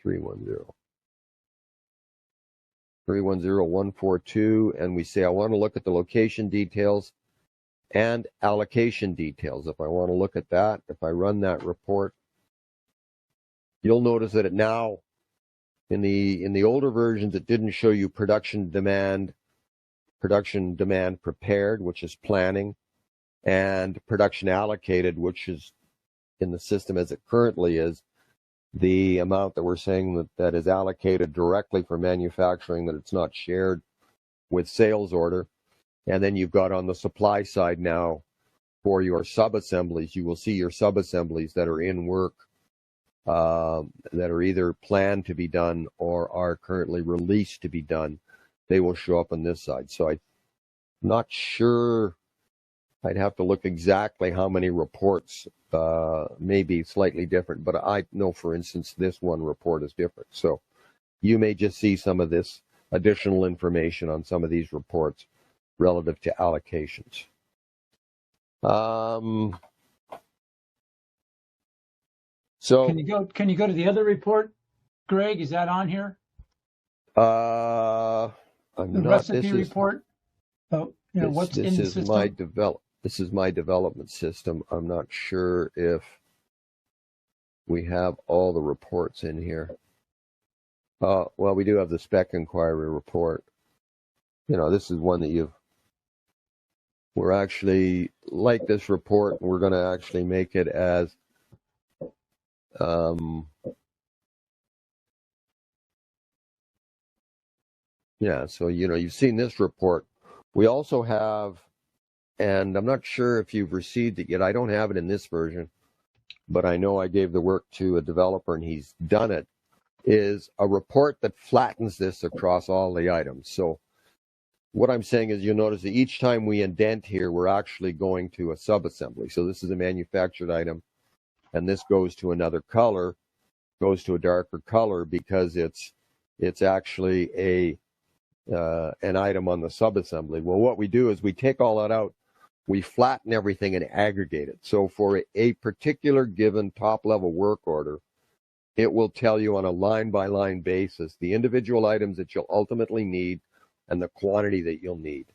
310142, and we say I want to look at the location details and allocation details. If I want to look at that, if I run that report, you'll notice that it now, in the older versions, it didn't show you production demand prepared, which is planning, and production allocated, which is in the system as it currently is, the amount that we're saying that is allocated directly for manufacturing, that it's not shared with sales order. And then you've got on the supply side now for your sub-assemblies, you will see your sub-assemblies that are in work, that are either planned to be done or are currently released to be done. They will show up on this side. So I'm not sure, I'd have to look exactly how many reports may be slightly different, but I know, for instance, this one report is different. So you may just see some of this additional information on some of these reports relative to allocations. So can you go to the other report, Greg? Is that on here? The recipe report. What's in the system? This is my development system. I'm not sure if we have all the reports in here. Well, we do have the spec inquiry report. This is one that we're actually like this report. We're going to actually make it as so you've seen this report. We also have, and I'm not sure if you've received it yet. I don't have it in this version, but I know I gave the work to a developer and he's done it, is a report that flattens this across all the items. So what I'm saying is, you'll notice that each time we indent here, we're actually going to a sub-assembly. So this is a manufactured item, and this goes to another color, goes to a darker color because it's actually an item on the sub-assembly. Well, what we do is we take all that out, we flatten everything and aggregate it. So for a particular given top-level work order, it will tell you on a line-by-line basis the individual items that you'll ultimately need and the quantity that you'll need.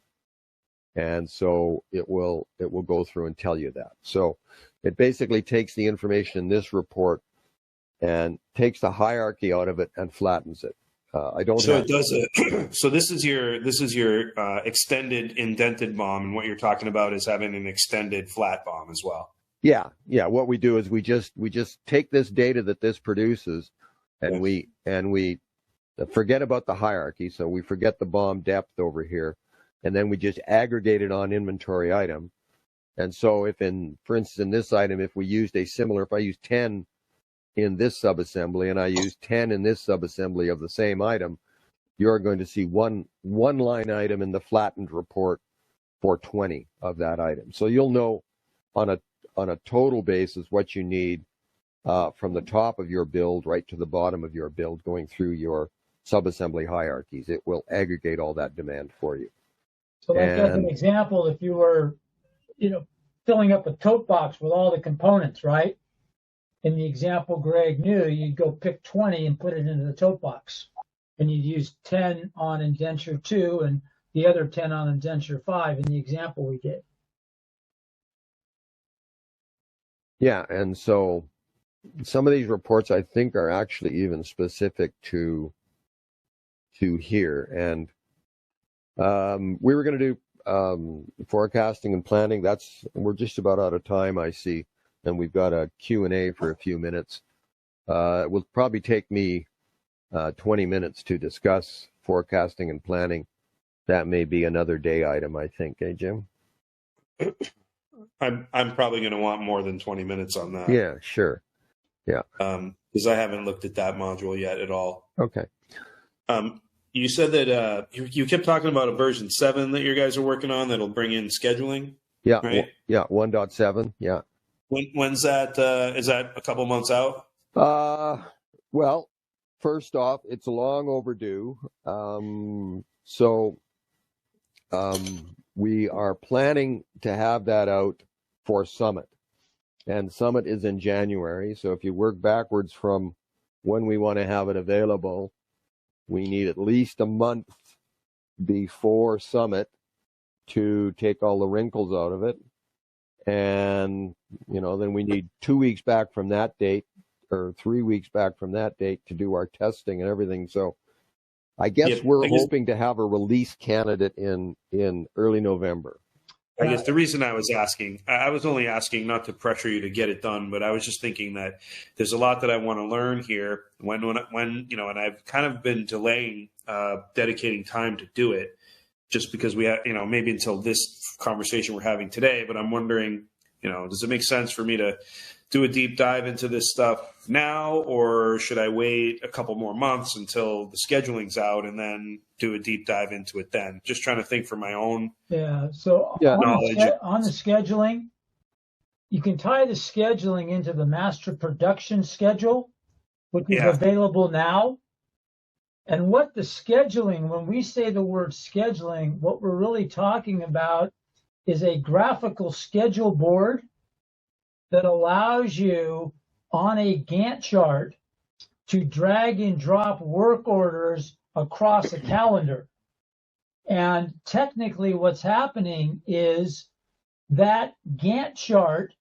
And so it will go through and tell you that. So it basically takes the information in this report and takes the hierarchy out of it and flattens it. I don't. So it does it. So this is your extended indented BOM, and what you're talking about is having an extended flat BOM as well. Yeah. What we do is we just take this data that this produces, and we forget about the hierarchy. So we forget the BOM depth over here, and then we just aggregate it on inventory item. And so for instance, in this item, if we used if I used 10 in this subassembly and I used 10 in this subassembly of the same item, you're going to see one line item in the flattened report for 20 of that item. So you'll know on a total basis what you need from the top of your build right to the bottom of your build, going through your subassembly hierarchies. It will aggregate all that demand for you. So like as an example, if you were, filling up a tote box with all the components, right? In the example Greg knew, you'd go pick 20 and put it into the tote box. And you'd use 10 on indenture 2 and the other 10 on indenture 5 in the example we gave. Yeah, and so some of these reports I think are actually even specific to here. And we were going to do forecasting and planning. We're just about out of time, I see, and we've got a Q&A for a few minutes. It will probably take me 20 minutes to discuss forecasting and planning. That may be another day item, I think. Hey, Jim? I'm probably going to want more than 20 minutes on that. Yeah, sure. Yeah. Because I haven't looked at that module yet at all. Okay. You said that you kept talking about a version 7 that you guys are working on that'll bring in scheduling. Yeah. Right? 1.7. Yeah. When's that? Is that a couple months out? Well, first off, it's long overdue. We are planning to have that out for Summit. And Summit is in January. So if you work backwards from when we want to have it available, we need at least a month before Summit to take all the wrinkles out of it. And, then we need 2 weeks back from that date or 3 weeks back from that date to do our testing and everything. So I guess we're hoping to have a release candidate in early November. I guess the reason I was asking, I was only asking not to pressure you to get it done, but I was just thinking that there's a lot that I want to learn here when and I've kind of been delaying dedicating time to do it just because we have, maybe until this conversation we're having today, but I'm wondering, does it make sense for me to do a deep dive into this stuff now, or should I wait a couple more months until the scheduling's out and then do a deep dive into it then? Just trying to think for my own knowledge. On the scheduling, you can tie the scheduling into the master production schedule, which is available now. And what the scheduling, when we say the word scheduling, what we're really talking about is a graphical schedule board that allows you on a Gantt chart to drag and drop work orders across a calendar. And technically what's happening is that Gantt chart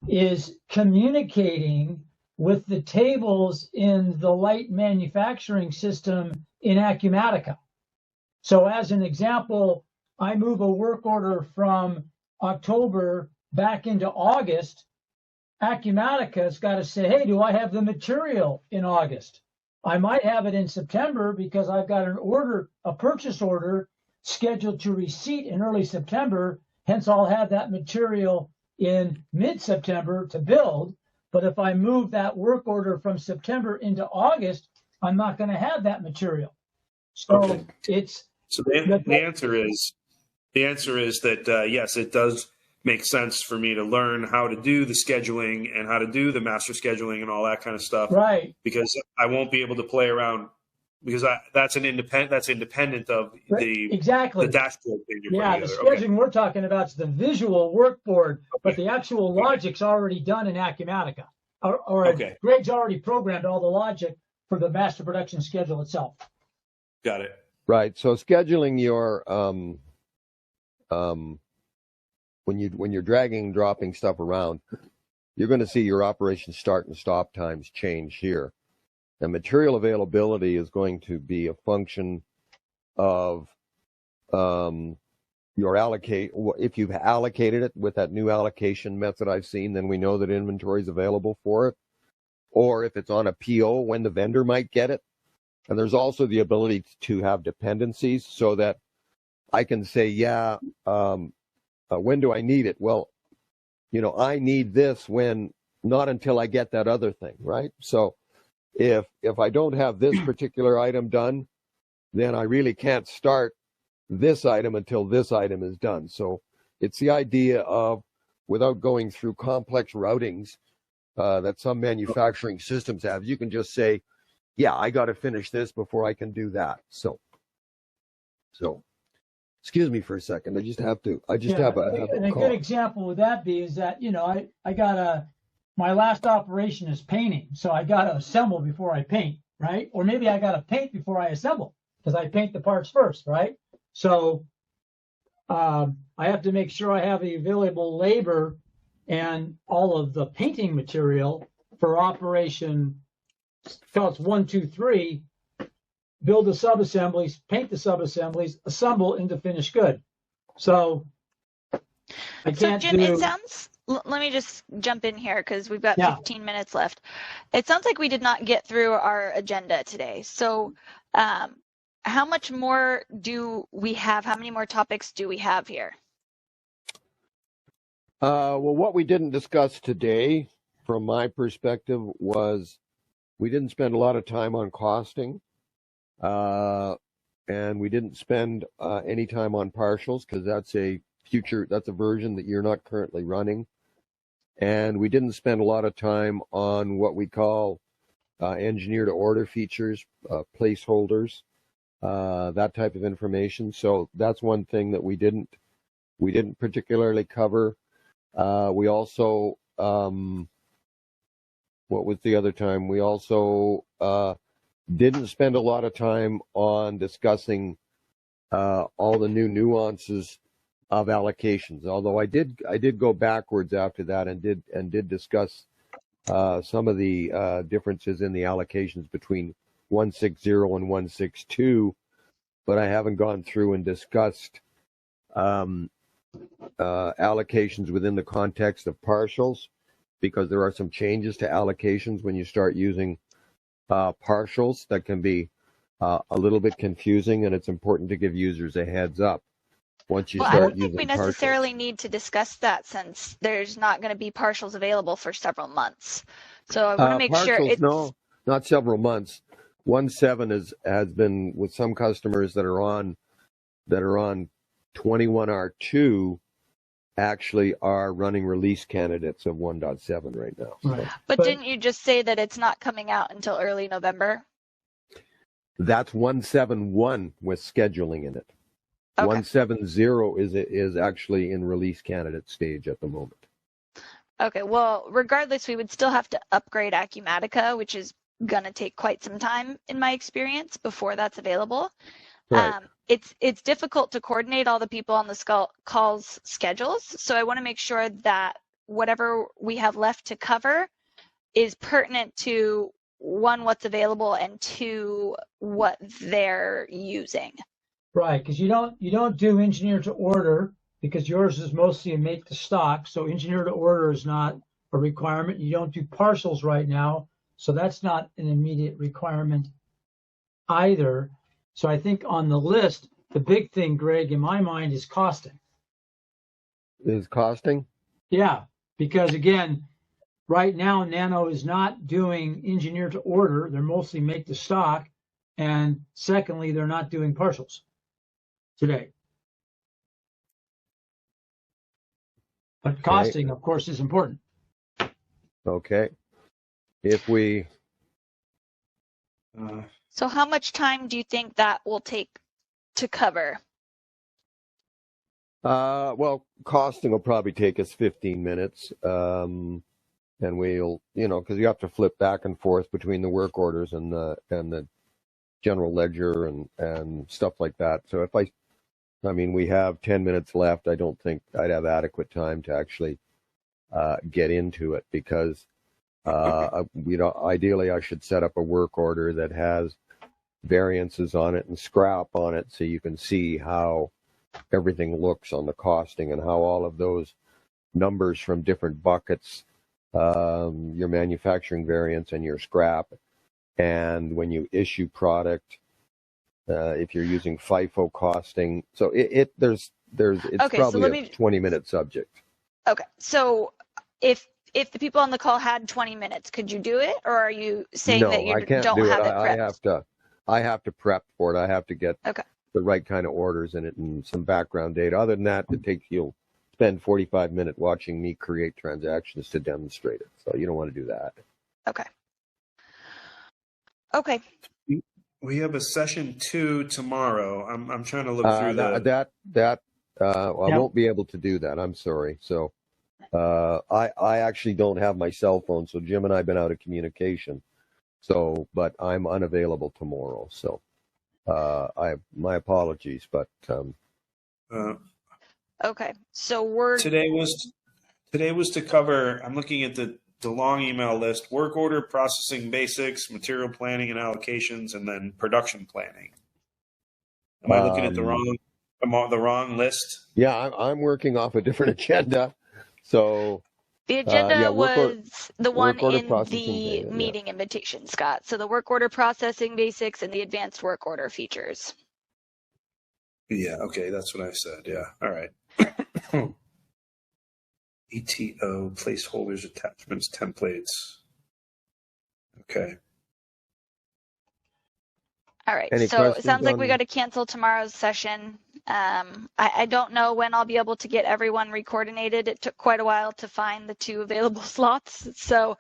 is communicating with the tables in the light manufacturing system in Acumatica. So as an example, I move a work order from October back into August. Acumatica's got to say, hey, do I have the material in August? I might have it in September because I've got a purchase order scheduled to receipt in early September. Hence, I'll have that material in mid-September to build. But if I move that work order from September into August, I'm not going to have that material. So the answer is that yes, it does make sense for me to learn how to do the scheduling and how to do the master scheduling and all that kind of stuff. Right. Because I won't be able to play around because that's independent of the dashboard thing you're putting together. The scheduling we're talking about is the visual workboard, but the actual logic's already done in Acumatica. Greg's already programmed all the logic for the master production schedule itself. Got it. Right. So scheduling your when you're dragging and dropping stuff around, you're going to see your operation start and stop times change here. And material availability is going to be a function of your allocate. If you've allocated it with that new allocation method I've seen, then we know that inventory is available for it. Or if it's on a PO, when the vendor might get it. And there's also the ability to have dependencies so that I can say, when do I need it? Well, I need this not until I get that other thing, right? So if I don't have this particular item done, then I really can't start this item until this item is done. So it's the idea of, without going through complex routings that some manufacturing systems have, you can just say, yeah, I got to finish this before I can do that. So excuse me for a second. I just have to. Have a and a good example would that be is that, you know, I got my last operation is painting, so I got to assemble before I paint, right? Or maybe I got to paint before I assemble because I paint the parts first, right? So I have to make sure I have the available labor and all of the painting material for operation. So it's 1, 2, 3. Build the sub-assemblies, paint the sub-assemblies, assemble into finished good. So I can't Jim, do... it sounds, let me just jump in here because we've got 15 minutes left. It sounds like we did not get through our agenda today. So how much more do we have? How many more topics do we have here? Well, what we didn't discuss today, from my perspective, was we didn't spend a lot of time on costing. And we didn't spend any time on partials because that's a version that you're not currently running. And we didn't spend a lot of time on what we call engineer to order features, placeholders, that type of information. So that's one thing that we didn't particularly cover. We also, what was the other time? We also didn't spend a lot of time on discussing all the new nuances of allocations. Although I did go backwards after that and did discuss some of the differences in the allocations between 160 and 162, but I haven't gone through and discussed allocations within the context of partials, because there are some changes to allocations when you start using partials that can be a little bit confusing, and it's important to give users a heads up once you start using partials. I don't think we necessarily need to discuss that since there's not going to be partials available for several months. So I want to make sure it's... No, not several months. 1.7 has been with some customers that are on 21R2 actually are running release candidates of 1.7 right now. Right. But didn't you just say that it's not coming out until early November? That's 1.7.1 with scheduling in it. Okay. 1.7.0 is actually in release candidate stage at the moment. Okay, well, regardless, we would still have to upgrade Acumatica, which is going to take quite some time, in my experience, before that's available. Right. It's difficult to coordinate all the people on the call's schedules, so I want to make sure that whatever we have left to cover is pertinent to, one, what's available, and two, what they're using. Right, because you don't do engineer to order because yours is mostly a make to stock, so engineer to order is not a requirement. You don't do partials right now, so that's not an immediate requirement either. So I think on the list, the big thing, Greg, in my mind, is costing. Is costing? Yeah, because again, right now, Nano is not doing engineer to order. They're mostly make to stock. And secondly, they're not doing partials today. But costing, of course, is important. Okay. If we... So how much time do you think that will take to cover? Well, costing will probably take us 15 minutes. And we'll, because you have to flip back and forth between the work orders and the general ledger and stuff like that. So if we have 10 minutes left, I don't think I'd have adequate time to actually get into it because, ideally I should set up a work order that has variances on it and scrap on it so you can see how everything looks on the costing and how all of those numbers from different buckets, your manufacturing variance and your scrap, and when you issue product, if you're using FIFO costing, so it's probably a 20-minute subject. Okay, so if the people on the call had 20 minutes, could you do it, or are you saying that you don't have it prepped? I have to prep for it. I have to get Okay. the right kind of orders in it and some background data. Other than that, you'll spend 45 minutes watching me create transactions to demonstrate it. So you don't want to do that. Okay. Okay. We have a session 2 tomorrow. I'm trying to look through I won't be able to do that. I'm sorry. So I actually don't have my cell phone. So Jim and I have been out of communication. So, but I'm unavailable tomorrow. So my apologies, but okay. So today was to cover. I'm looking at the long email list: work order processing basics, material planning and allocations, and then production planning. Am I looking at the wrong list? Yeah, I'm working off a different agenda. So the agenda was the one in the meeting invitation, Scott. So the work order processing basics and the advanced work order features. Yeah, okay, that's what I said. Yeah, all right. ETO, placeholders, attachments, templates. Okay. All right, so it sounds like we got to cancel tomorrow's session. I don't know when I'll be able to get everyone recoordinated. It took quite a while to find the 2 available slots, so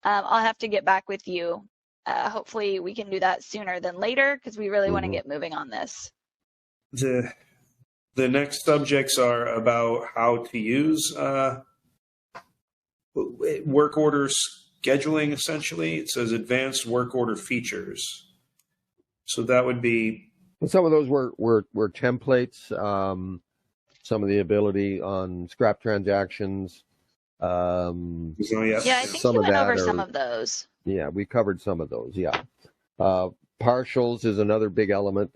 I'll have to get back with you. Hopefully we can do that sooner than later because we really want to get moving on this. The next subjects are about how to use work order scheduling, essentially. It says advanced work order features. So that would be... Some of those were templates, some of the ability on scrap transactions. I think you went over some of those. Yeah, we covered some of those, yeah. Partials is another big element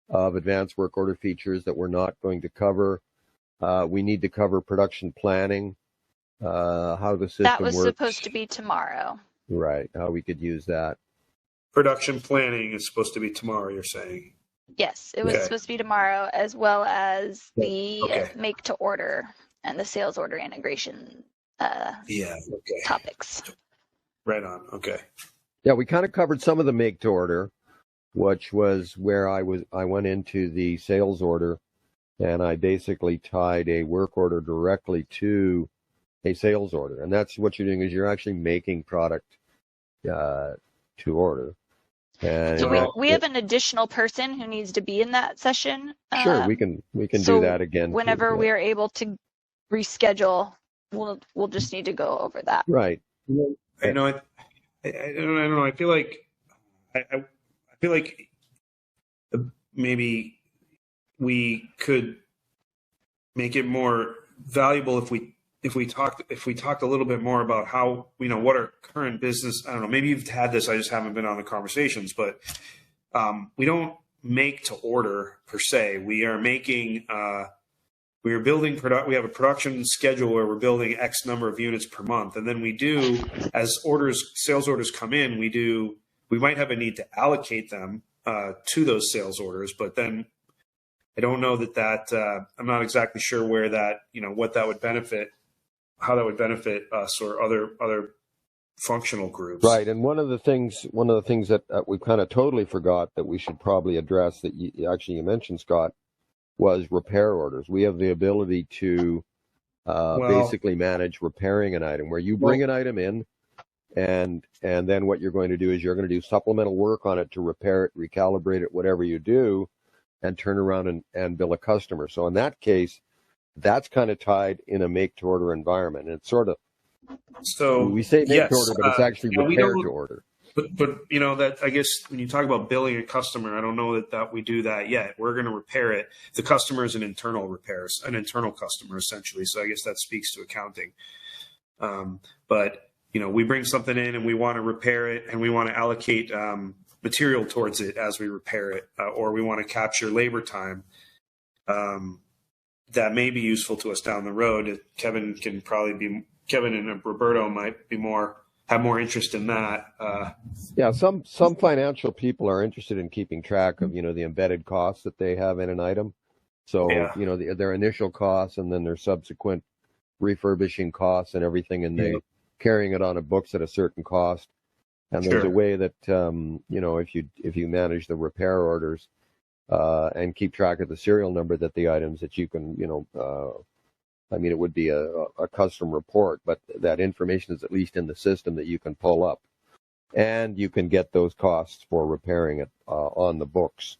of advanced work order features that we're not going to cover. We need to cover production planning, how the system works. That was supposed to be tomorrow. Right, how we could use that. Production planning is supposed to be tomorrow, you're saying? Yes, it was supposed to be tomorrow, as well as the make to order and the sales order integration topics. Right on, okay. Yeah, we kind of covered some of the make to order, which was where I went into the sales order, and I basically tied a work order directly to a sales order. And that's what you're doing, is you're actually making product to order. And so we have an additional person who needs to be in that session. Sure, we can do that again. Whenever we are able to reschedule, we'll just need to go over that. Right. I don't know. I feel like maybe we could make it more valuable if we talked a little bit more about how, what our current business, I don't know, maybe you've had this, I just haven't been on the conversations, but we don't make to order per se. We are making, we have a production schedule where we're building X number of units per month. And then we do, as sales orders come in, we might have a need to allocate them to those sales orders, but then I don't know that I'm not exactly sure where that, what that would benefit, how that would benefit us or other functional groups. Right. And one of the things that we kind of totally forgot that we should probably address that you mentioned, Scott, was repair orders. We have the ability to basically manage repairing an item where you bring an item in, and then what you're going to do is you're going to do supplemental work on it to repair it, recalibrate it, whatever you do, and turn around and bill a customer. So in that case, that's kind of tied in a make-to-order environment. And it's sort of, so we say make-to-order, but it's actually repair-to-order. But that, I guess when you talk about billing a customer, I don't know that we do that yet. We're going to repair it. The customer is an internal customer, essentially. So I guess that speaks to accounting. But we bring something in and we want to repair it, and we want to allocate material towards it as we repair it, or we want to capture labor time that may be useful to us down the road. Kevin and Roberto might have more interest in that. Yeah, some financial people are interested in keeping track of the embedded costs that they have in an item. So their initial costs and then their subsequent refurbishing costs and everything, and they carrying it on a books at a certain cost. And there's a way that, if you manage the repair orders and keep track of the serial number that the items that you can, it would be a custom report, but that information is at least in the system that you can pull up. And you can get those costs for repairing it on the books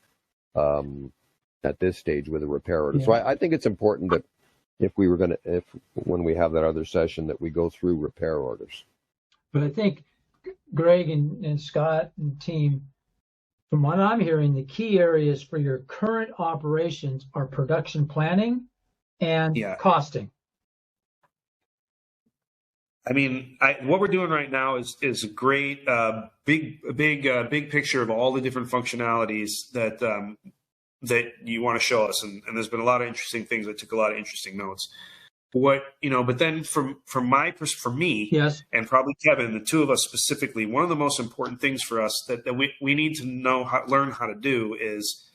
at this stage with a repair order. Yeah. So I think it's important that when we have that other session, that we go through repair orders. But I think Greg and Scott and team, from what I'm hearing, the key areas for your current operations are production planning and costing. I mean, what we're doing right now is a great big picture of all the different functionalities that you want to show us, and there's been a lot of interesting things. I took a lot of interesting notes. But then for me, yes, and probably Kevin, the two of us specifically, one of the most important things for us that we need to learn how to do is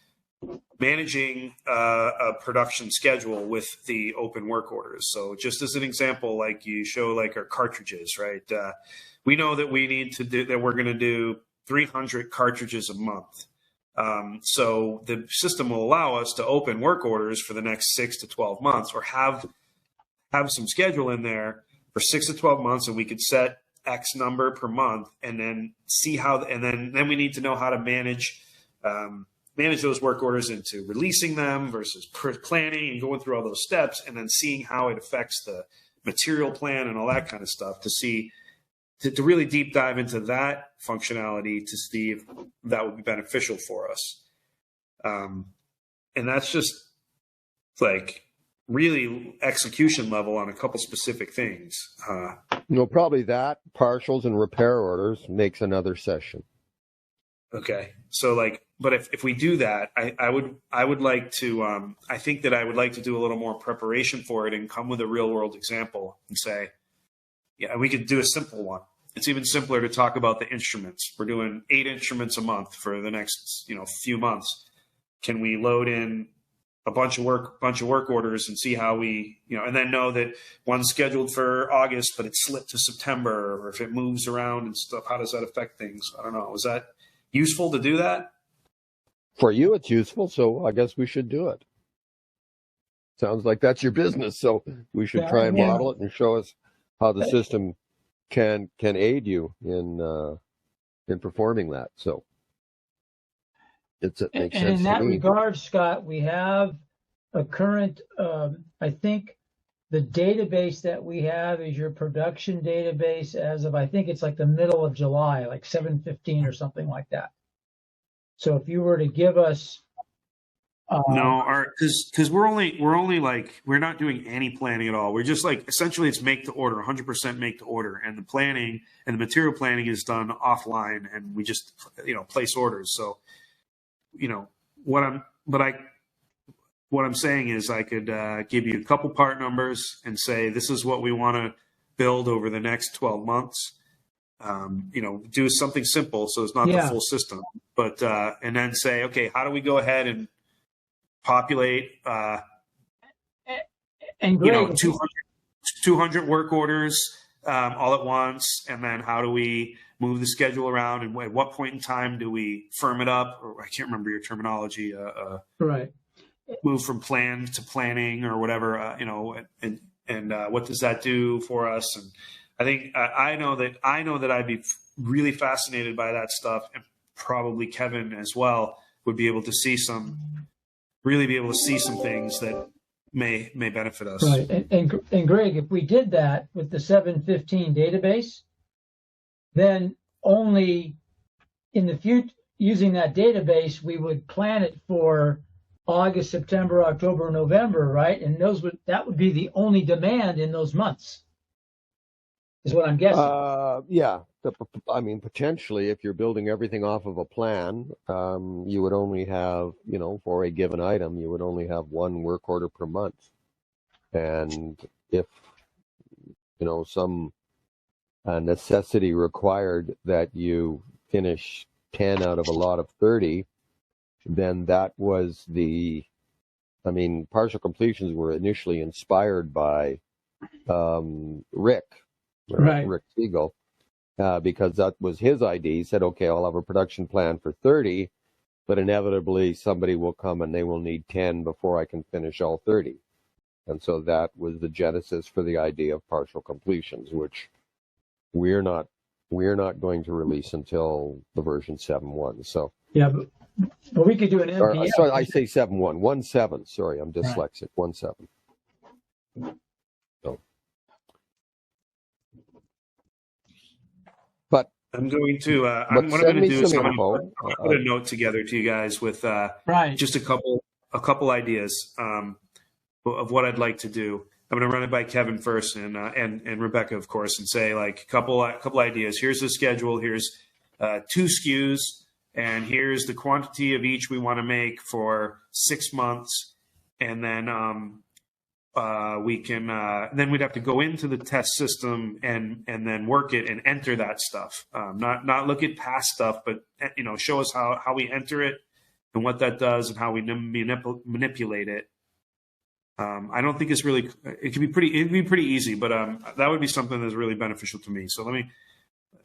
managing a production schedule with the open work orders. So just as an example, like you show, like our cartridges, right? We know that we're going to do 300 cartridges a month. So the system will allow us to open work orders for the next 6 to 12 months, or have some schedule in there for 6 to 12 months, and we could set X number per month, and then see how, and then we need to know how to manage those work orders into releasing them versus planning and going through all those steps, and then seeing how it affects the material plan and all that kind of stuff to really deep dive into that functionality to see if that would be beneficial for us. And that's just like really execution level on a couple specific things. Probably that, partials and repair orders makes another session. Okay. So but if we do that, I would like to, I think that I would like to do a little more preparation for it and come with a real world example and say, yeah, we could do a simple one. It's even simpler to talk about the instruments. We're doing 8 instruments a month for the next, few months. Can we load in a bunch of work orders and see how we, and then know that one's scheduled for August, but it's slipped to September, or if it moves around and stuff, how does that affect things? I don't know. Is that useful to do that? For you, it's useful, so I guess we should do it. Sounds like that's your business, so we should try and model it and show us how the system can aid you in performing that. So it makes sense. And in that regard, Scott, we have a current. I think the database that we have is your production database as of, I think it's like the middle of July, like 7/15 or something like that. So if you were to give us because we're not doing any planning at all. We're just essentially it's make to order, 100% make to order, and the planning and the material planning is done offline, and we just place orders. So what I'm saying is I could give you a couple part numbers and say this is what we want to build over the next 12 months. Do something simple so it's not the full system, but and then say, okay, how do we go ahead and populate and 200 work orders all at once, and then how do we move the schedule around, and at what point in time do we firm it up, or I can't remember your terminology, right, move from plan to planning or whatever, and what does that do for us? And I think I know that I'd be really fascinated by that stuff, and probably Kevin as well would be able to see some things that may benefit us. Right. And Greg, if we did that with the 7/15 database, then only in the future, using that database, we would plan it for August, September, October, November, right? And that would be the only demand in those months, is what I'm guessing. Yeah. I mean, potentially, if you're building everything off of a plan, you would only have, for a given item, you would only have one work order per month. And if, some necessity required that you finish 10 out of a lot of 30, then that was partial completions were initially inspired by Rick right. Siegel. because that was his idea. He said, okay, I'll have a production plan for 30, but inevitably somebody will come and they will need 10 before I can finish all 30. And so that was the genesis for the idea of partial completions, which we're not going to release until the version 7.1. So yeah, but we could do an NPM. Sorry, I say 7.1, 1.7. Sorry, I'm dyslexic. 1.7. So, but I'm going to. What I'm going to do is I'm going to put a note together to you guys with just a couple ideas of what I'd like to do. I'm going to run it by Kevin first and Rebecca, of course, and say like a couple ideas. Here's the schedule. Here's 2 SKUs, and here's the quantity of each we want to make for 6 months, and then we can then we'd have to go into the test system and then work it and enter that stuff. Not look at past stuff, but show us how we enter it and what that does and how we manipulate it. I don't think it's really. It'd be pretty easy, but that would be something that's really beneficial to me. So let me.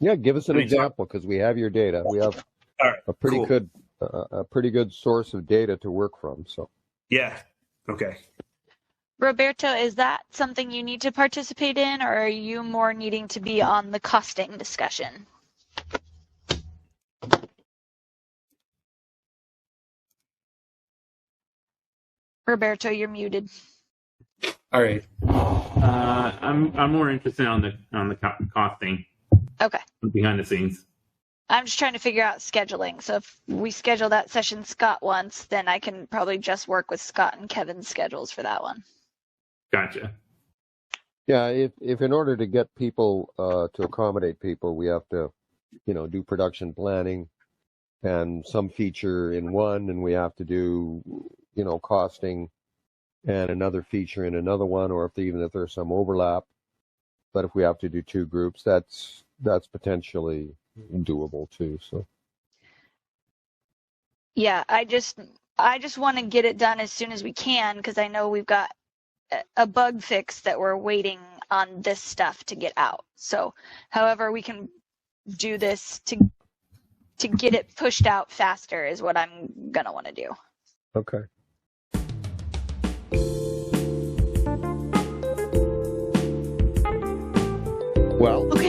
Yeah, give us an example because we have your data. We have a pretty good source of data to work from. So. Yeah. Okay. Roberto, is that something you need to participate in, or are you more needing to be on the costing discussion? Roberto, you're muted. All right. I'm more interested on the costing. Okay. Behind the scenes. I'm just trying to figure out scheduling. So if we schedule that session Scott wants, then I can probably just work with Scott and Kevin's schedules for that one. Gotcha. Yeah, if in order to get people to accommodate people, we have to, do production planning and some feature in one, and we have to do, costing and another feature in another one, or even if there's some overlap. But if we have to do 2 groups, that's potentially doable too. So. Yeah, I just want to get it done as soon as we can because I know we've got a bug fix that we're waiting on this stuff to get out. So, however we can do this to get it pushed out faster is what I'm gonna want to do. Okay. Well, okay.